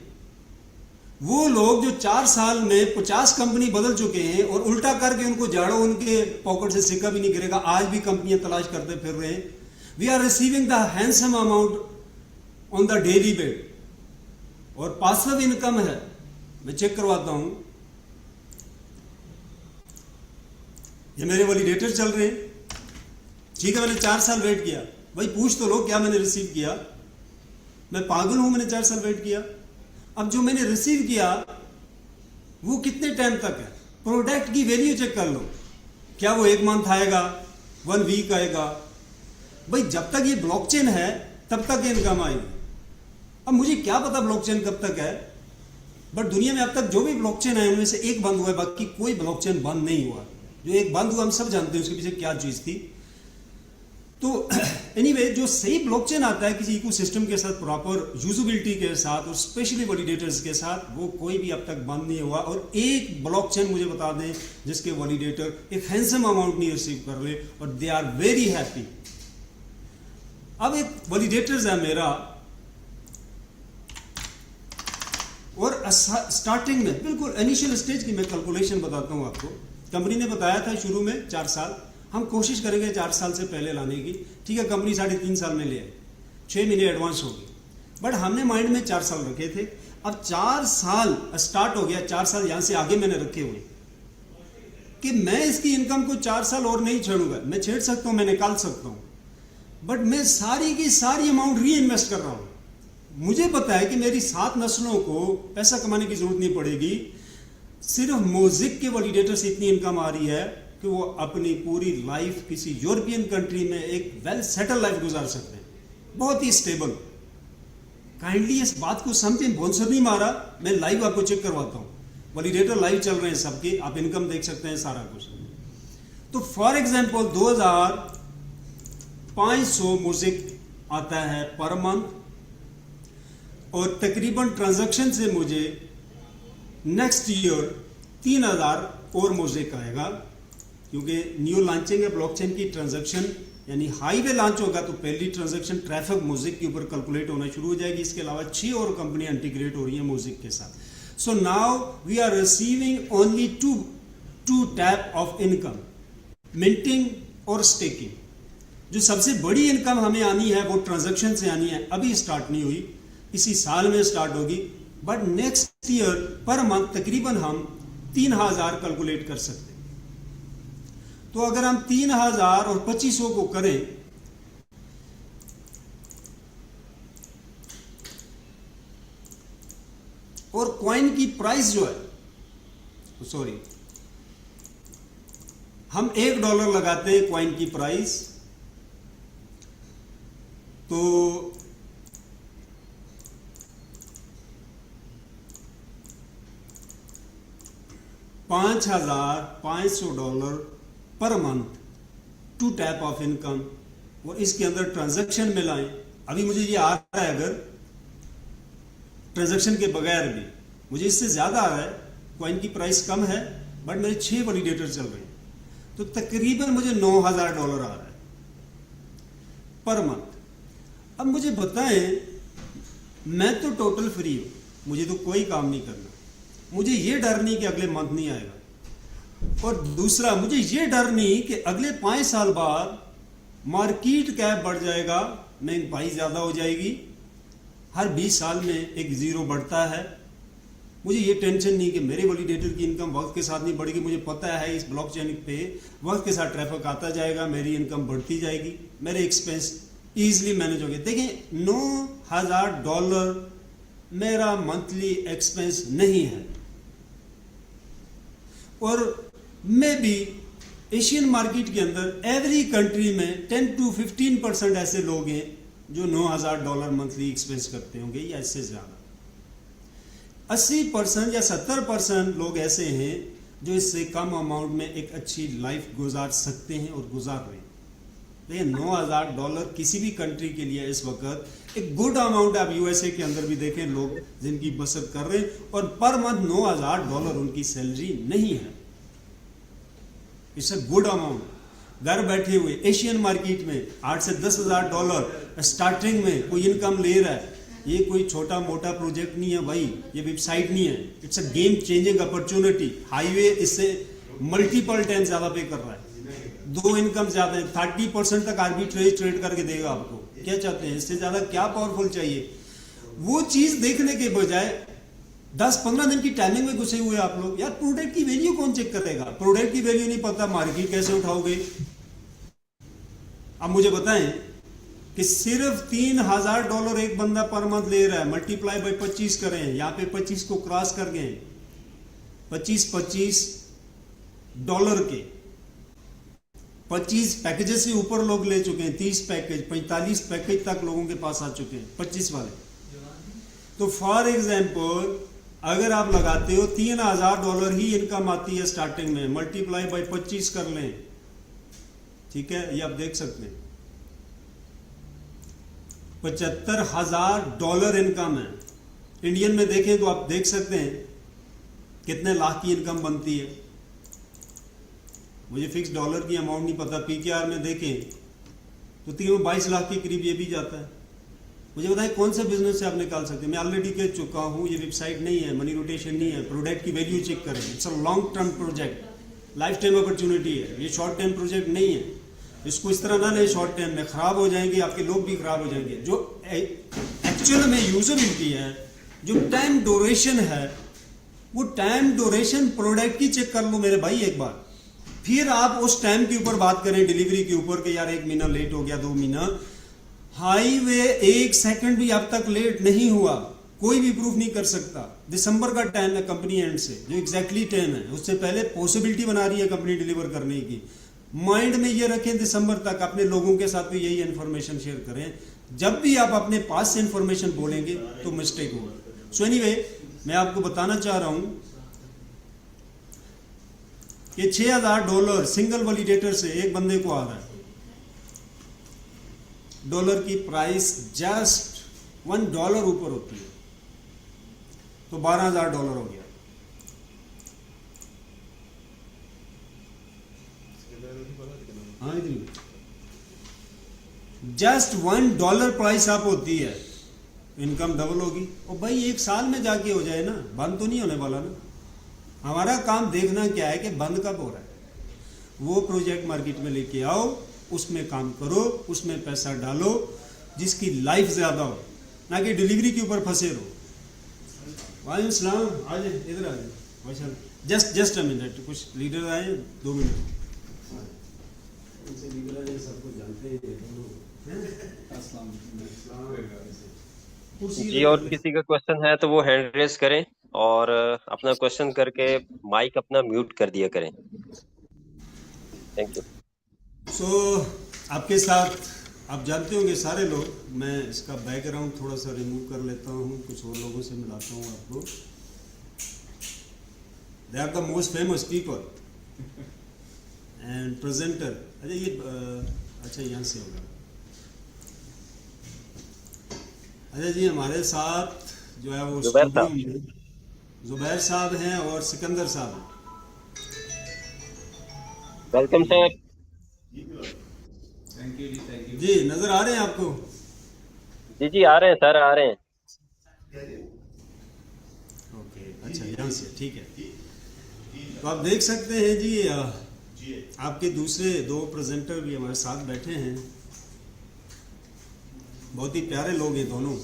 वो लोग जो 4 साल में 50 कंपनी बदल चुके हैं और उल्टा करके उनको झाड़ो, उनके पॉकेट से सिक्का भी नहीं गिरेगा, आज भी कंपनियां तलाश करते फिर रहे हैं। We are receiving the handsome amount on the daily base और पासिव इनकम है। मैं चेक करवाता हूं, ये मेरे वैलिडेटर चल रहे हैं, ठीक है। मैंने 4 साल वेट किया, भाई पूछ तो लो क्या मैंने रिसीव किया। मैं पागल हूं, मैंने 4 साल वेट किया। अब जो मैंने रिसीव किया वो कितने टाइम तक है? प्रोडक्ट की वैल्यू चेक कर लो, क्या वो 1 मंथ आएगा, 1 वीक आएगा? भाई जब तक ये ब्लॉकचेन है तब तक इनकम आएगी। अब मुझे क्या पता ब्लॉकचेन कब तक है, बट दुनिया में अब तक जो भी ब्लॉकचेन है उनमें से एक बंद हुआ है, बाकी कोई ब्लॉकचेन बंद नहीं हुआ। जो एक बंद हुआ हम सब जानते हैं उसके पीछे क्या चीज थी। तो एनीवे जो सही ब्लॉकचेन आता है किसी इकोसिस्टम के साथ, प्रॉपर यूजेबिलिटी के साथ और स्पेशली वैलिडेटर्स के साथ, वो कोई भी अब तक बंद नहीं हुआ। और एक ब्लॉकचेन मुझे बता दें जिसके वैलिडेटर एक हैंडसम अमाउंट नहीं रिसीव कर रहे और दे आर वेरी हैप्पी। अब एक वैलिडेटर्स है मेरा, और स्टार्टिंग में बिल्कुल इनिशियल स्टेज की मैं कैलकुलेशन बताता हूं आपको। कंपनी ने बताया था शुरू में 4 साल, हम कोशिश करेंगे 4 साल से पहले लाने की, ठीक है। कंपनी 3.5 साल में ले आई, 6 महीने एडवांस होगी, बट हमने माइंड में 4 साल रखे थे। अब 4 साल स्टार्ट हो गया, 4 साल यहां से आगे मैंने रखे हुए कि मैं इसकी इनकम को 4 साल और नहीं छेड़ूंगा। मैं छेड़ सकता हूं, मैं निकाल सकता हूं, बट मैं सारी की सारी अमाउंट री इन्वेस्ट कर रहा हूं। मुझे पता है कि मेरी 7 नस्लों को पैसा कमाने की जरूरत नहीं पड़ेगी। सिर्फ म्यूजिक के वैलिडेटर से इतनी इनकम आ रही है कि वो अपनी पूरी लाइफ किसी यूरोपियन कंट्री में एक वेल सेटल लाइफ गुजार सकते हैं, बहुत ही स्टेबल। काइंडली इस बात को समझें, बोनसर नहीं मारा, मैं लाइव आपको चेक करवाता हूं, वैलिडेटर लाइव चल रहे हैं सबके, आप इनकम देख सकते हैं सारा कुछ। तो फॉर एग्जांपल 2500 म्यूजिक आता है पर मंथ, और तकरीबन ट्रांजैक्शन से मुझे नेक्स्ट ईयर 3000 और म्यूजिक आएगा, क्योंकि न्यू लॉन्चिंग है ब्लॉकचेन की। ट्रांजैक्शन यानी हाईवे लॉन्च होगा तो पहली ट्रांजैक्शन ट्रैफिक म्यूजिक के ऊपर कैलकुलेट होना शुरू हो जाएगी। इसके अलावा 6 और कंपनियां इंटीग्रेट हो रही हैं म्यूजिक के साथ। So now we are receiving only two type of income, minting और स्टेकिंग। जो सबसे बड़ी इनकम हमें आनी है वो ट्रांजैक्शन से आनी है, अभी स्टार्ट नहीं हुई, इसी साल में स्टार्ट होगी, but next year per month तकरीबन हम 3000 कैलकुलेट कर सकते हैं। तो अगर हम 3000 और 2500 को करें, और कॉइन की प्राइस जो है, सॉरी हम $1 लगाते हैं कॉइन की प्राइस, तो $5,500 per month, 2 type of income. और इसके अंदर ट्रांजैक्शन में लाएं, अभी मुझे ये आ रहा है, अगर ट्रांजैक्शन के बगैर भी मुझे इससे ज्यादा आ रहा है, कॉइन की प्राइस कम है बट मेरे 6 वैलिडेटर चल रहे हैं, तो तकरीबन मुझे $9,000 आ रहा है पर मंथ। अब मुझे बताएं, मैं तो टोटल फ्री हूं, मुझे तो कोई काम नहीं करना, मुझे ये डर नहीं कि अगले मंथ नहीं आएगा, और दूसरा मुझे ये डर नहीं कि अगले 5 साल बाद मार्केट कैप बढ़ जाएगा, महंगाई ज्यादा हो जाएगी, हर 20 साल में एक जीरो बढ़ता है। मुझे ये टेंशन नहीं कि मेरे वैलिडेटर की इनकम वक्त के साथ नहीं बढ़ेगी, मुझे पता है इस ब्लॉकचेन पे वक्त के साथ ट्रैफिक आता जाएगा, मेरी इनकम बढ़ती जाएगी, मेरे एक्सपेंस ईजिली मैनेज हो गया। देखिए $9,000 मेरा मंथली एक्सपेंस नहीं है, और मे बी एशियन मार्केट के अंदर एवरी कंट्री में 10 to 15% ऐसे लोग हैं जो $9,000 मंथली एक्सपेंस करते होंगे या इससे ज्यादा। 80% या 70% लोग ऐसे हैं जो इससे कम अमाउंट में एक अच्छी लाइफ गुजार सकते हैं और गुजार रहे हैं। देखिए $9,000 किसी भी कंट्री के लिए इस वक्त एक गुड अमाउंट। आप यूएसए के अंदर भी देखें लोग जिनकी बचत कर रहे हैं, और पर मंथ $9,000 उनकी सैलरी नहीं है। It's a good amount. घर बैठे हुए एशियन मार्केट में $8,000 से $10,000 स्टार्टिंग में कोई इनकम ले रहा है। ये कोई छोटा मोटा प्रोजेक्ट नहीं है भाई, ये वेबसाइट नहीं है। It's a game changing opportunity. Highway इससे मल्टीपल टाइम ज्यादा पे कर रहा है, 2 इनकम ज्यादा है, 30% तक आर्बिट्रेज ट्रेड करके देगा आपको। क्या चाहते हैं, इससे ज्यादा क्या पावरफुल चाहिए? वो चीज देखने के बजाय 10-15 दिन की टाइमिंग में घुसे हुए आप लोग। यार प्रोडक्ट की वैल्यू कौन चेक करेगा? प्रोडक्ट की वैल्यू नहीं पता, मार्केट कैसे उठाओगे? अब मुझे बताएं कि सिर्फ $3,000 एक बंदा पर मंथ ले रहा है, मल्टीप्लाई बाय 25 करें, यहाँ पे 25 को क्रॉस कर गए, 25 डॉलर के 25 पैकेजेस से ऊपर लोग ले चुके हैं। 30 पैकेज 45 पैकेज तक लोगों के पास आ चुके हैं 25 वाले। तो फॉर एग्जाम्पल अगर आप लगाते हो $3,000 ही इनकम आती है स्टार्टिंग में, मल्टीप्लाई बाय 25 कर लें, ठीक है, ये आप देख सकते हैं $75,000 इनकम है। इंडियन में देखें तो आप देख सकते हैं कितने लाख की इनकम बनती है। मुझे फिक्स डॉलर की अमाउंट नहीं पता, पीकेआर में देखें तो 22 लाख के करीब ये भी जाता है। मुझे बताएं कौन सा बिजनेस से आप निकाल सकते हैं? मैं ऑलरेडी कह चुका हूं, ये वेबसाइट नहीं है, मनी रोटेशन नहीं है, प्रोडक्ट की वैल्यू चेक करें। It's a long term project, life time opportunity है, ये शॉर्ट टाइम प्रोजेक्ट नहीं है। इसको इस तरह ना ले शॉर्ट टाइम में, खराब हो जाएंगे, आपके लोग भी खराब हो जाएंगे। जो एक्चुअल में यूजेबिलिटी है, जो टाइम ड्यूरेशन है, वो टाइम ड्यूरेशन प्रोडक्ट की चेक कर लो मेरे भाई एक बार, फिर आप उस टाइम के ऊपर बात करें, डिलीवरी के ऊपर कि यार 1 महीना लेट हो गया, 2 महीना। हाईवे 1 सेकंड भी अब तक लेट नहीं हुआ, कोई भी प्रूफ नहीं कर सकता। दिसंबर का टाइम है कंपनी एंड से, जो एग्जैक्टली टाइम है, उससे पहले पॉसिबिलिटी बना रही है कंपनी डिलीवर करने की। माइंड में ये रखें, दिसंबर तक अपने लोगों के साथ भी यही इंफॉर्मेशन शेयर करें। जब भी आप अपने पास से इंफॉर्मेशन बोलेंगे तो मिस्टेक होगा। सो एनीवे, मैं आपको बताना चाह रहा हूं कि $6,000 सिंगल वैलिडेटर से एक बंदे को आ रहा है। डॉलर की प्राइस जस्ट $1 ऊपर होती है तो $12,000 हो गया। जस्ट $1 प्राइस अप होती है, इनकम डबल होगी। और भाई 1 साल में जाके हो जाए ना, बंद तो नहीं होने वाला ना। हमारा काम देखना क्या है कि बंद कब हो रहा है। वो प्रोजेक्ट मार्केट में लेके आओ, उसमें काम करो, उसमें पैसा डालो जिसकी लाइफ ज्यादा हो, ना कि डिलीवरी के ऊपर फंसे रहो। वालेकुम सलाम, आ जाए इधर आ जाए। जस्ट अ मिनट, कुछ लीडर आए, 2 मिनट। लीडर आए, सबको जानते हैं। जी, और किसी का क्वेश्चन है तो वो हैंड रेज करें और अपना क्वेश्चन करके माइक अपना म्यूट कर दिया करें। Thank you. सो आपके साथ आप जानते होंगे सारे लोग, मैं इसका बैकग्राउंड थोड़ा सा रिमूव कर लेता हूँ, कुछ और लोगों से मिलाता हूँ आपको। They are the most famous people and presenter. अच्छा ये अच्छा यहाँ से होगा। अच्छा जी, हमारे साथ जो है वो स्टूडियो में जुबैर साहब हैं और सिकंदर साहब हैं। Welcome sir. थैंक यू जी, नजर आ रहे हैं आपको? जी जी आ रहे हैं सर, आ रहे हैं। ओके, अच्छा यहाँ से ठीक है। तो आप देख सकते हैं जी, आपके दूसरे 2 प्रेजेंटर भी हमारे साथ बैठे हैं। बहुत ही प्यारे लोग हैं दोनों।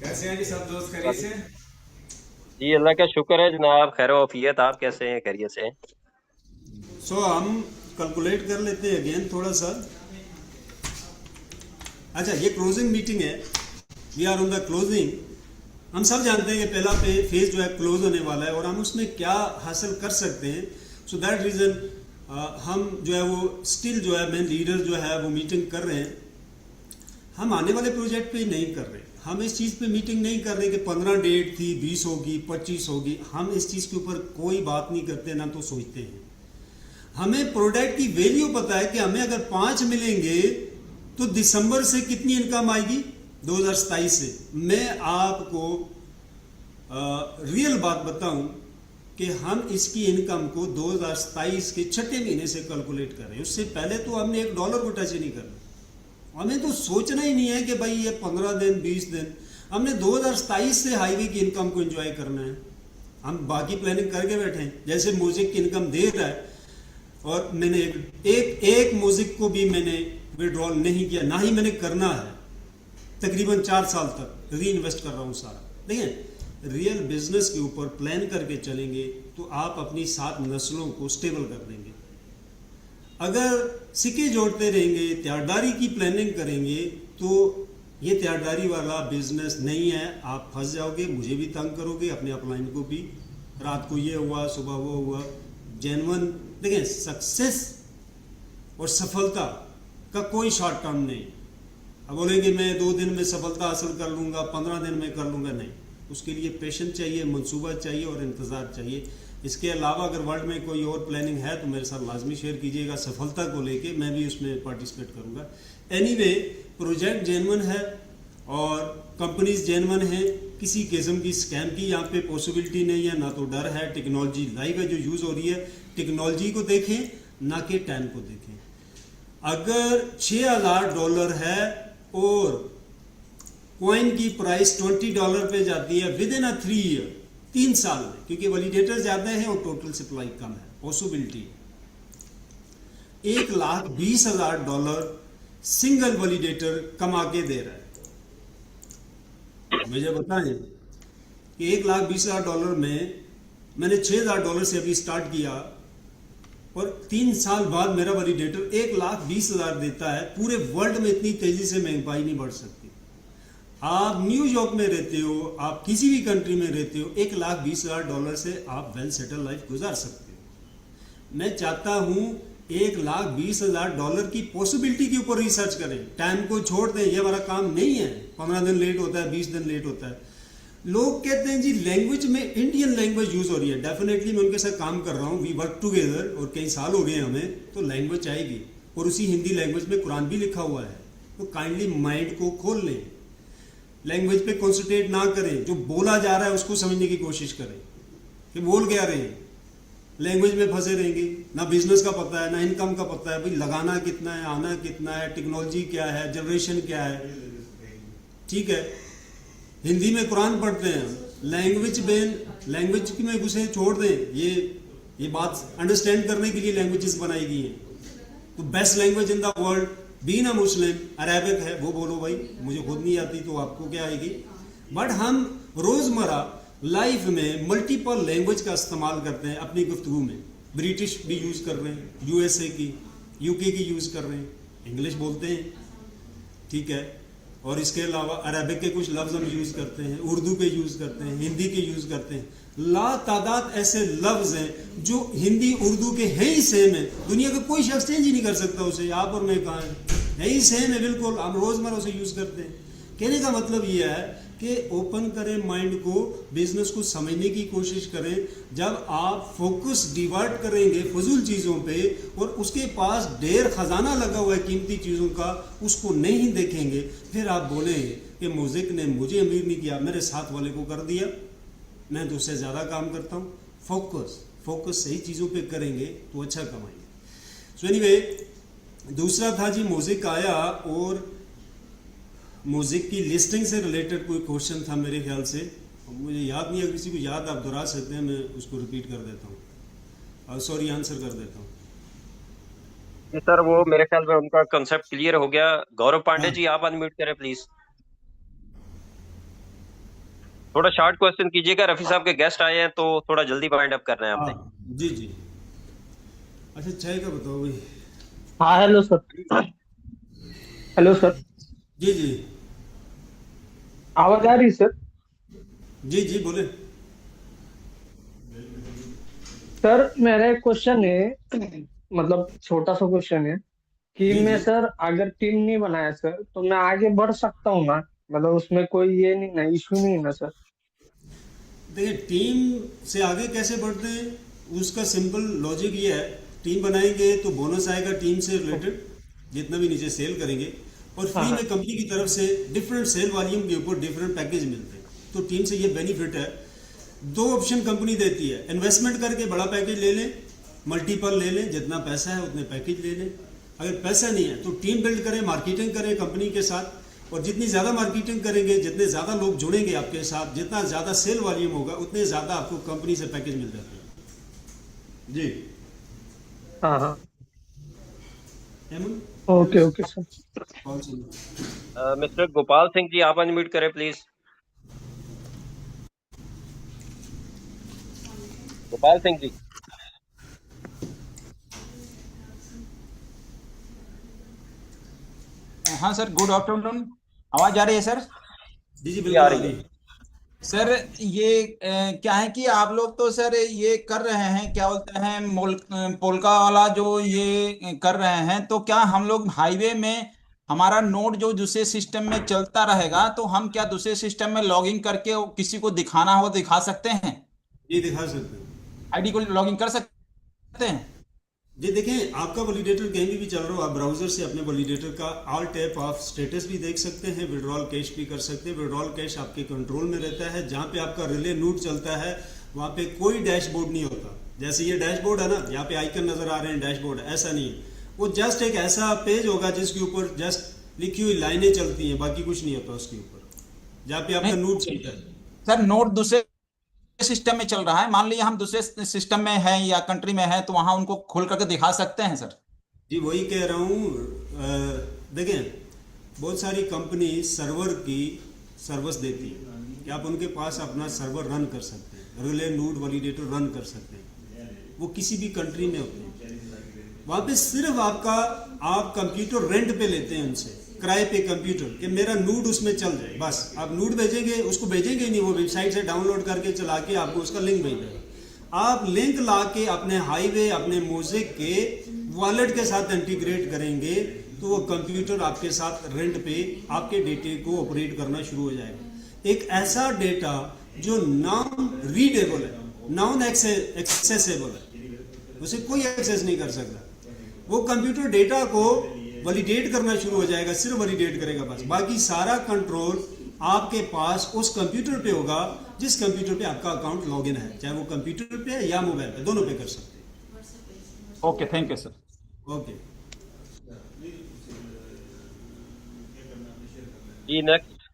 कैसे हैं जी सब दोस्त, खैरियत से? जी अल्लाह का शुक्र है जनाब, खैर वाफियत। आप कैसे हैं, खैरियत से हैं? सो हम कैलकुलेट कर लेते हैं अगेन थोड़ा सा। अच्छा, ये क्लोजिंग मीटिंग है, we are on the closing. हम सब जानते हैं कि पहला फेज जो है क्लोज होने वाला है और हम उसमें क्या हासिल कर सकते हैं। सो दैट रीज़न हम जो है वो स्टिल जो है मेन लीडर जो है वो मीटिंग कर रहे हैं। हम आने वाले प्रोजेक्ट पे नहीं कर रहे, हम इस चीज़ पे मीटिंग नहीं कर रहे कि 15 डेट थी, 20 होगी, 25 होगी। हम इस चीज़ के ऊपर कोई बात नहीं करते, ना तो सोचते हैं। हमें प्रोडक्ट की वैल्यू पता है कि हमें अगर 5 मिलेंगे तो दिसंबर से कितनी इनकम आएगी, 2027 से। मैं आपको रियल बात बताऊं कि हम इसकी इनकम को 2027 के छठे महीने से कैलकुलेट कर रहे हैं। उससे पहले तो हमने $1 को टच ही नहीं करना। हमें तो सोचना ही नहीं है कि भाई ये 15 दिन 20 दिन, हमने 2027 से हाईवे की इनकम को एंजॉय करना है। हम बाकी प्लानिंग करके बैठे हैं, जैसे म्यूजिक की इनकम दे रहा है और मैंने एक म्यूजिक को भी मैंने विड्रॉल नहीं किया, ना ही मैंने करना है। तकरीबन 4 साल तक री इन्वेस्ट कर रहा हूँ सारा। देखिए, रियल बिजनेस के ऊपर प्लान करके चलेंगे तो आप अपनी 7 नस्लों को स्टेबल कर देंगे। अगर सिक्के जोड़ते रहेंगे, त्यागदारी की प्लानिंग करेंगे तो ये त्यागदारी वाला बिजनेस नहीं है। आप फंस जाओगे, मुझे भी तंग करोगे, अपने अपलाइन को भी। रात को ये हुआ, सुबह वो हुआ। जेन्युइन देखें, सक्सेस और सफलता का कोई शॉर्ट टर्म नहीं। अब बोलेंगे मैं 2 दिन में सफलता हासिल कर लूँगा, 15 दिन में कर लूँगा, नहीं। उसके लिए पेशेंस चाहिए, मंसूबा चाहिए और इंतज़ार चाहिए। इसके अलावा अगर वर्ल्ड में कोई और प्लानिंग है तो मेरे साथ लाजमी शेयर कीजिएगा सफलता को लेके, मैं भी उसमें पार्टिसिपेट करूँगा। एनीवे, प्रोजेक्ट जेन्युइन है और कंपनीज जेन्युइन है, किसी किस्म की स्कैम की यहाँ पे पॉसिबिलिटी नहीं है, ना तो डर है। टेक्नोलॉजी लाइव है जो यूज़ हो रही है, टेक्नोलॉजी को देखें ना कि टाइम को देखें। अगर $6,000 है और कॉइन की प्राइस $20 पे जाती है विद इन 3 ईयर, 3 साल में, क्योंकि वैलिडेटर ज्यादा है और टोटल सप्लाई कम है, पॉसिबिलिटी $1,20,000 सिंगल वैलिडेटर कमा के दे रहा है। मुझे बताएं कि $1,20,000 में मैंने $6,000 से अभी स्टार्ट किया और 3 साल बाद मेरा वैलिडेटर $1,20,000 देता है। पूरे वर्ल्ड में इतनी तेजी से महंगाई नहीं बढ़ सकती। आप न्यूयॉर्क में रहते हो, आप किसी भी कंट्री में रहते हो, $1,20,000 से आप वेल सेटल लाइफ गुजार सकते हो। मैं चाहता हूं $1,20,000 की पॉसिबिलिटी के ऊपर रिसर्च करें, टाइम को छोड़ दें। ये हमारा काम नहीं है। 15 दिन लेट होता है, 20 दिन लेट होता है। लोग कहते हैं जी लैंग्वेज में इंडियन लैंग्वेज यूज हो रही है। डेफिनेटली मैं उनके साथ काम कर रहा हूँ, वी वर्क टुगेदर, और कई साल हो गए हमें, तो लैंग्वेज आएगी। और उसी हिंदी लैंग्वेज में कुरान भी लिखा हुआ है। तो काइंडली माइंड को खोल लें, लैंग्वेज पे कॉन्सेंट्रेट ना करें, जो बोला जा रहा है उसको समझने की कोशिश करें कि बोल क्या रहे हैं। लैंग्वेज में फंसे रहेंगे, ना बिजनेस का पता है, ना इनकम का पता है, भाई लगाना कितना है, आना कितना है, टेक्नोलॉजी क्या है, जनरेशन क्या है। ठीक है, हिंदी में कुरान पढ़ते हैं, लैंग्वेज में घुसे छोड़ दें। ये बात अंडरस्टैंड करने के लिए लैंग्वेजेस बनाई गई हैं। तो best language in the world being a Muslim Arabic है, वो बोलो भाई, मुझे खुद नहीं आती तो आपको क्या आएगी। बट हम रोजमर्रा लाइफ में मल्टीपल लैंग्वेज का इस्तेमाल करते हैं अपनी गुफ्तगू में। ब्रिटिश भी यूज कर रहे हैं, यूएसए की, यूके की यूज कर रहे हैं, इंग्लिश बोलते हैं, ठीक है। और इसके अलावा अरबिक के कुछ लफ्ज हम यूज करते हैं, उर्दू के यूज करते हैं, हिंदी के यूज करते हैं। ला तादाद ऐसे लफ्ज हैं जो हिंदी उर्दू के हैं ही सेम है। दुनिया का कोई शख्स चेंज ही नहीं कर सकता उसे, आप और मैं कहाँ है ही सेम है बिल्कुल। हम रोजमर्रा उसे यूज करते हैं। कहने का मतलब यह है कि ओपन करें माइंड को, बिजनेस को समझने की कोशिश करें। जब आप फोकस डिवर्ट करेंगे फजूल चीज़ों पे और उसके पास ढेर खजाना लगा हुआ है कीमती चीज़ों का, उसको नहीं देखेंगे, फिर आप बोलेंगे कि म्यूजिक ने मुझे अमीर नहीं किया, मेरे साथ वाले को कर दिया, मैं तो उससे ज़्यादा काम करता हूँ। फोकस सही चीज़ों पे करेंगे तो अच्छा कमाएंगे। सो एनीवे, दूसरा था जी म्यूजिक आया और म्यूजिक की लिस्टिंग से रिलेटेड कोई क्वेश्चन था मेरे ख्याल से, मुझे याद नहीं है। किसी को याद आप दोहरा सकते हैं, मैं उसको रिपीट कर देता हूँ, सॉरी आंसर कर देता हूँ। जी सर, वो मेरे ख्याल में उनका कंसेप्ट क्लियर हो गया। गौरव पांडे हाँ। जी, आप अनम्यूट करें प्लीज। थोड़ा शॉर्ट क्वेश्चन कीजिएगा, रफी साहब के गेस्ट आए हैं तो थोड़ा जल्दी वाइंड अप करना है आपने। हाँ जी जी। अच्छा, चाय का बताओ भाई। हाँ हेलो सर। हेलो सर, जी जी। आवाज आ रही है सर? जी जी बोले। सर मेरा एक क्वेश्चन है, मतलब छोटा सा क्वेश्चन है कि जी मैं जी। सर अगर टीम नहीं बनाया सर तो मैं आगे बढ़ सकता हूँ ना? मतलब उसमें कोई ये नहीं ना, इशू नहीं है ना सर? देखिए, टीम से आगे कैसे बढ़ते हैं उसका सिंपल लॉजिक ये है। टीम बनाएंगे तो बोनस आएगा टीम से रिलेटेड, जितना भी नीचे सेल करेंगे, और हाँ फ्री हाँ। में कंपनी की तरफ से डिफरेंट सेल वॉल्यूम के ऊपर डिफरेंट पैकेज मिलते हैं। तो टीम से ये बेनिफिट है। दो ऑप्शन कंपनी देती है, इन्वेस्टमेंट करके बड़ा पैकेज ले लें, मल्टीपल ले लें, जितना पैसा है उतने पैकेज ले लें। अगर पैसा नहीं है तो टीम बिल्ड करें, मार्केटिंग करें कंपनी के साथ, और जितनी ज़्यादा मार्केटिंग करेंगे, जितने ज़्यादा लोग जुड़ेंगे आपके साथ, जितना ज़्यादा सेल वॉल्यूम होगा, उतने ज़्यादा आपको कंपनी से पैकेज मिल जाते हैं। जी। हाँ हाँ। Hemant, okay okay sir. कौन सी? मिस्टर गोपाल सिंह जी, आप अनम्यूट करें प्लीज। गोपाल सिंह जी। हाँ सर, गुड आफ्टरनून। आवाज आ रही है सर? जी जी जी आ बिल्कुल आ रही रही है। है। सर ये क्या है कि आप लोग तो सर ये कर रहे हैं, क्या बोलते हैं, पोलका वाला जो ये कर रहे हैं, तो क्या हम लोग हाईवे में हमारा नोड जो दूसरे सिस्टम में चलता रहेगा, तो हम क्या दूसरे सिस्टम में लॉगिन करके वो किसी को दिखाना हो दिखा सकते हैं? ये दिखा सकते हैं। आईडी को लॉगिन कर सकते हैं? जी देखें, आपका वैलिडेटर कहीं भी चल रहा हो, आप ब्राउजर से अपने वैलिडेटर का ऑल टैप ऑफ स्टेटस भी देख सकते हैं, विड्रॉल कैश भी कर सकते हैं। विड्रॉल कैश आपके कंट्रोल में रहता है। जहाँ पे आपका रिले नोड चलता है वहाँ पे कोई डैशबोर्ड नहीं होता। जैसे ये डैशबोर्ड है ना, यहाँ पे आइकन नजर आ रहे हैं डैशबोर्ड, ऐसा नहीं है। वो जस्ट एक ऐसा पेज होगा जिसके ऊपर जस्ट लिखी हुई लाइनें चलती हैं, बाकी कुछ नहीं होता उसके ऊपर, जहाँ पे आपका नहीं नोड चलता है। सर, नोड दूसरे सिस्टम में चल रहा है, मान लीजिए हम दूसरे सिस्टम में हैं या कंट्री में हैं, तो वहां उनको खोल करके दिखा सकते हैं सर? जी वही कह रहा हूँ। देखें, बहुत सारी कंपनी सर्वर की सर्विस देती है कि आप उनके पास अपना सर्वर रन कर सकते हैं, रिले नोड वैलिडेटर रन कर सकते हैं। वो किसी भी कंट्री में होते हैं। वहाँ पे सिर्फ आप कंप्यूटर रेंट पे लेते हैं उनसे, किराए पे कंप्यूटर, कि मेरा नोड उसमें चल जाए। बस आप नोड भेजेंगे, उसको भेजेंगे ही नहीं, वो वेबसाइट से डाउनलोड करके चला के आपको उसका लिंक भेज देगा। आप लिंक ला के अपने हाईवे, अपने मोज़ेक के वॉलेट के साथ इंटीग्रेट करेंगे तो वो कंप्यूटर आपके साथ रेंट पे आपके डेटे को ऑपरेट करना शुरू हो जाएगा। एक ऐसा डेटा जो नॉन रीडेबल है, नॉन एक्सेसिबल है, उसे कोई एक्सेस नहीं कर सकता, वो कंप्यूटर डेटा को वैलिडेट करना शुरू हो जाएगा। सिर्फ वैलिडेट करेगा बस, बाकी सारा कंट्रोल आपके पास उस कंप्यूटर पे होगा जिस कंप्यूटर पे आपका अकाउंट लॉगिन है, चाहे वो कंप्यूटर पे है या मोबाइल पे, दोनों पे कर सकते हैं। Okay, thank you sir. Okay जी नेक्स्ट,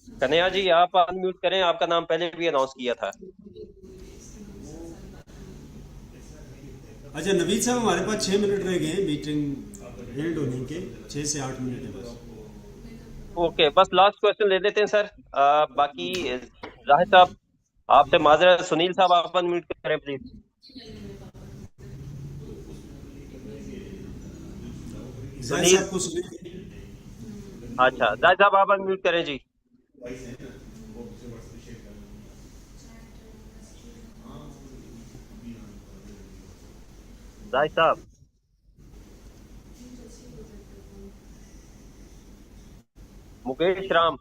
कन्हैया जी आप अनम्यूट करें, आपका नाम पहले भी अनाउंस किया था। अच्छा नवीद साहब, हमारे पास 6 मिनट रह गए हैं मीटिंग एंड होने के, 6 से 8 मिनट है बस। ओके, बस लास्ट क्वेश्चन ले लेते हैं सर। बाकी जाहिद साहब आपसे माजरत, सुनील साहब आप अनम्यूट करें प्लीज। जाहिद सुनील, साहब को सुनिए। अच्छा जाहिद साहब आप अनम्यूट करें जी। जाहिद साहब, मुकेश राम,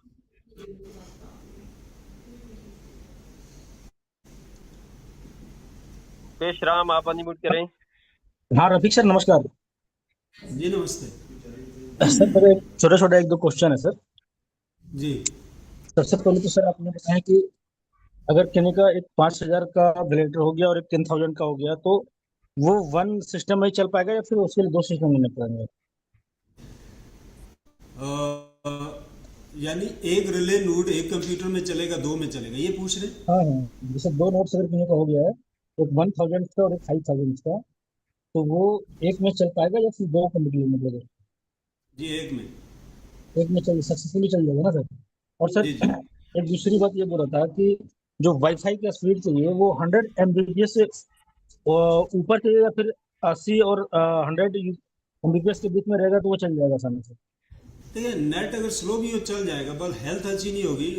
मुकेश राम आप अनम्यूट करें। हाँ रफीक सर, नमस्कार। जी नमस्ते। सर मेरे छोटे छोटे एक दो क्वेश्चन है सर। जी सबसे पहले तो सर आपने बताया कि अगर किसी का एक 5,000 का वैलिडेटर हो गया और एक 10,000 का हो गया, तो वो वन सिस्टम में ही चल पाएगा या फिर उसके लिए दो सिस्टम लेने पड़ेंगे? यानी एक रिले नोड एक कंप्यूटर में चलेगा, दो में चलेगा, ये पूछ रहे हैं? हाँ हाँ, जैसे दो नोट्स अगर किसी का हो गया है, एक 1,000 का और एक 5,000 का, तो वो एक में चल पाएगा या फिर दो कंप्यूटर लेने पड़ेगा? जी एक में। एक में चल सक्सेसफुली चल जाएगा ना सर? और सर जी जी। एक दूसरी बात ये बोल रहा था कि जो वाईफाई का स्पीड चाहिए वो 100 Mbps से ऊपर चाहिए या फिर 80 और 100 एमबीपीएस के बीच में रहेगा तो वो चल जाएगा आसानी से। देखिए नेट अगर स्लो भी हो चल जाएगा, पर हेल्थ अच्छी नहीं होगी।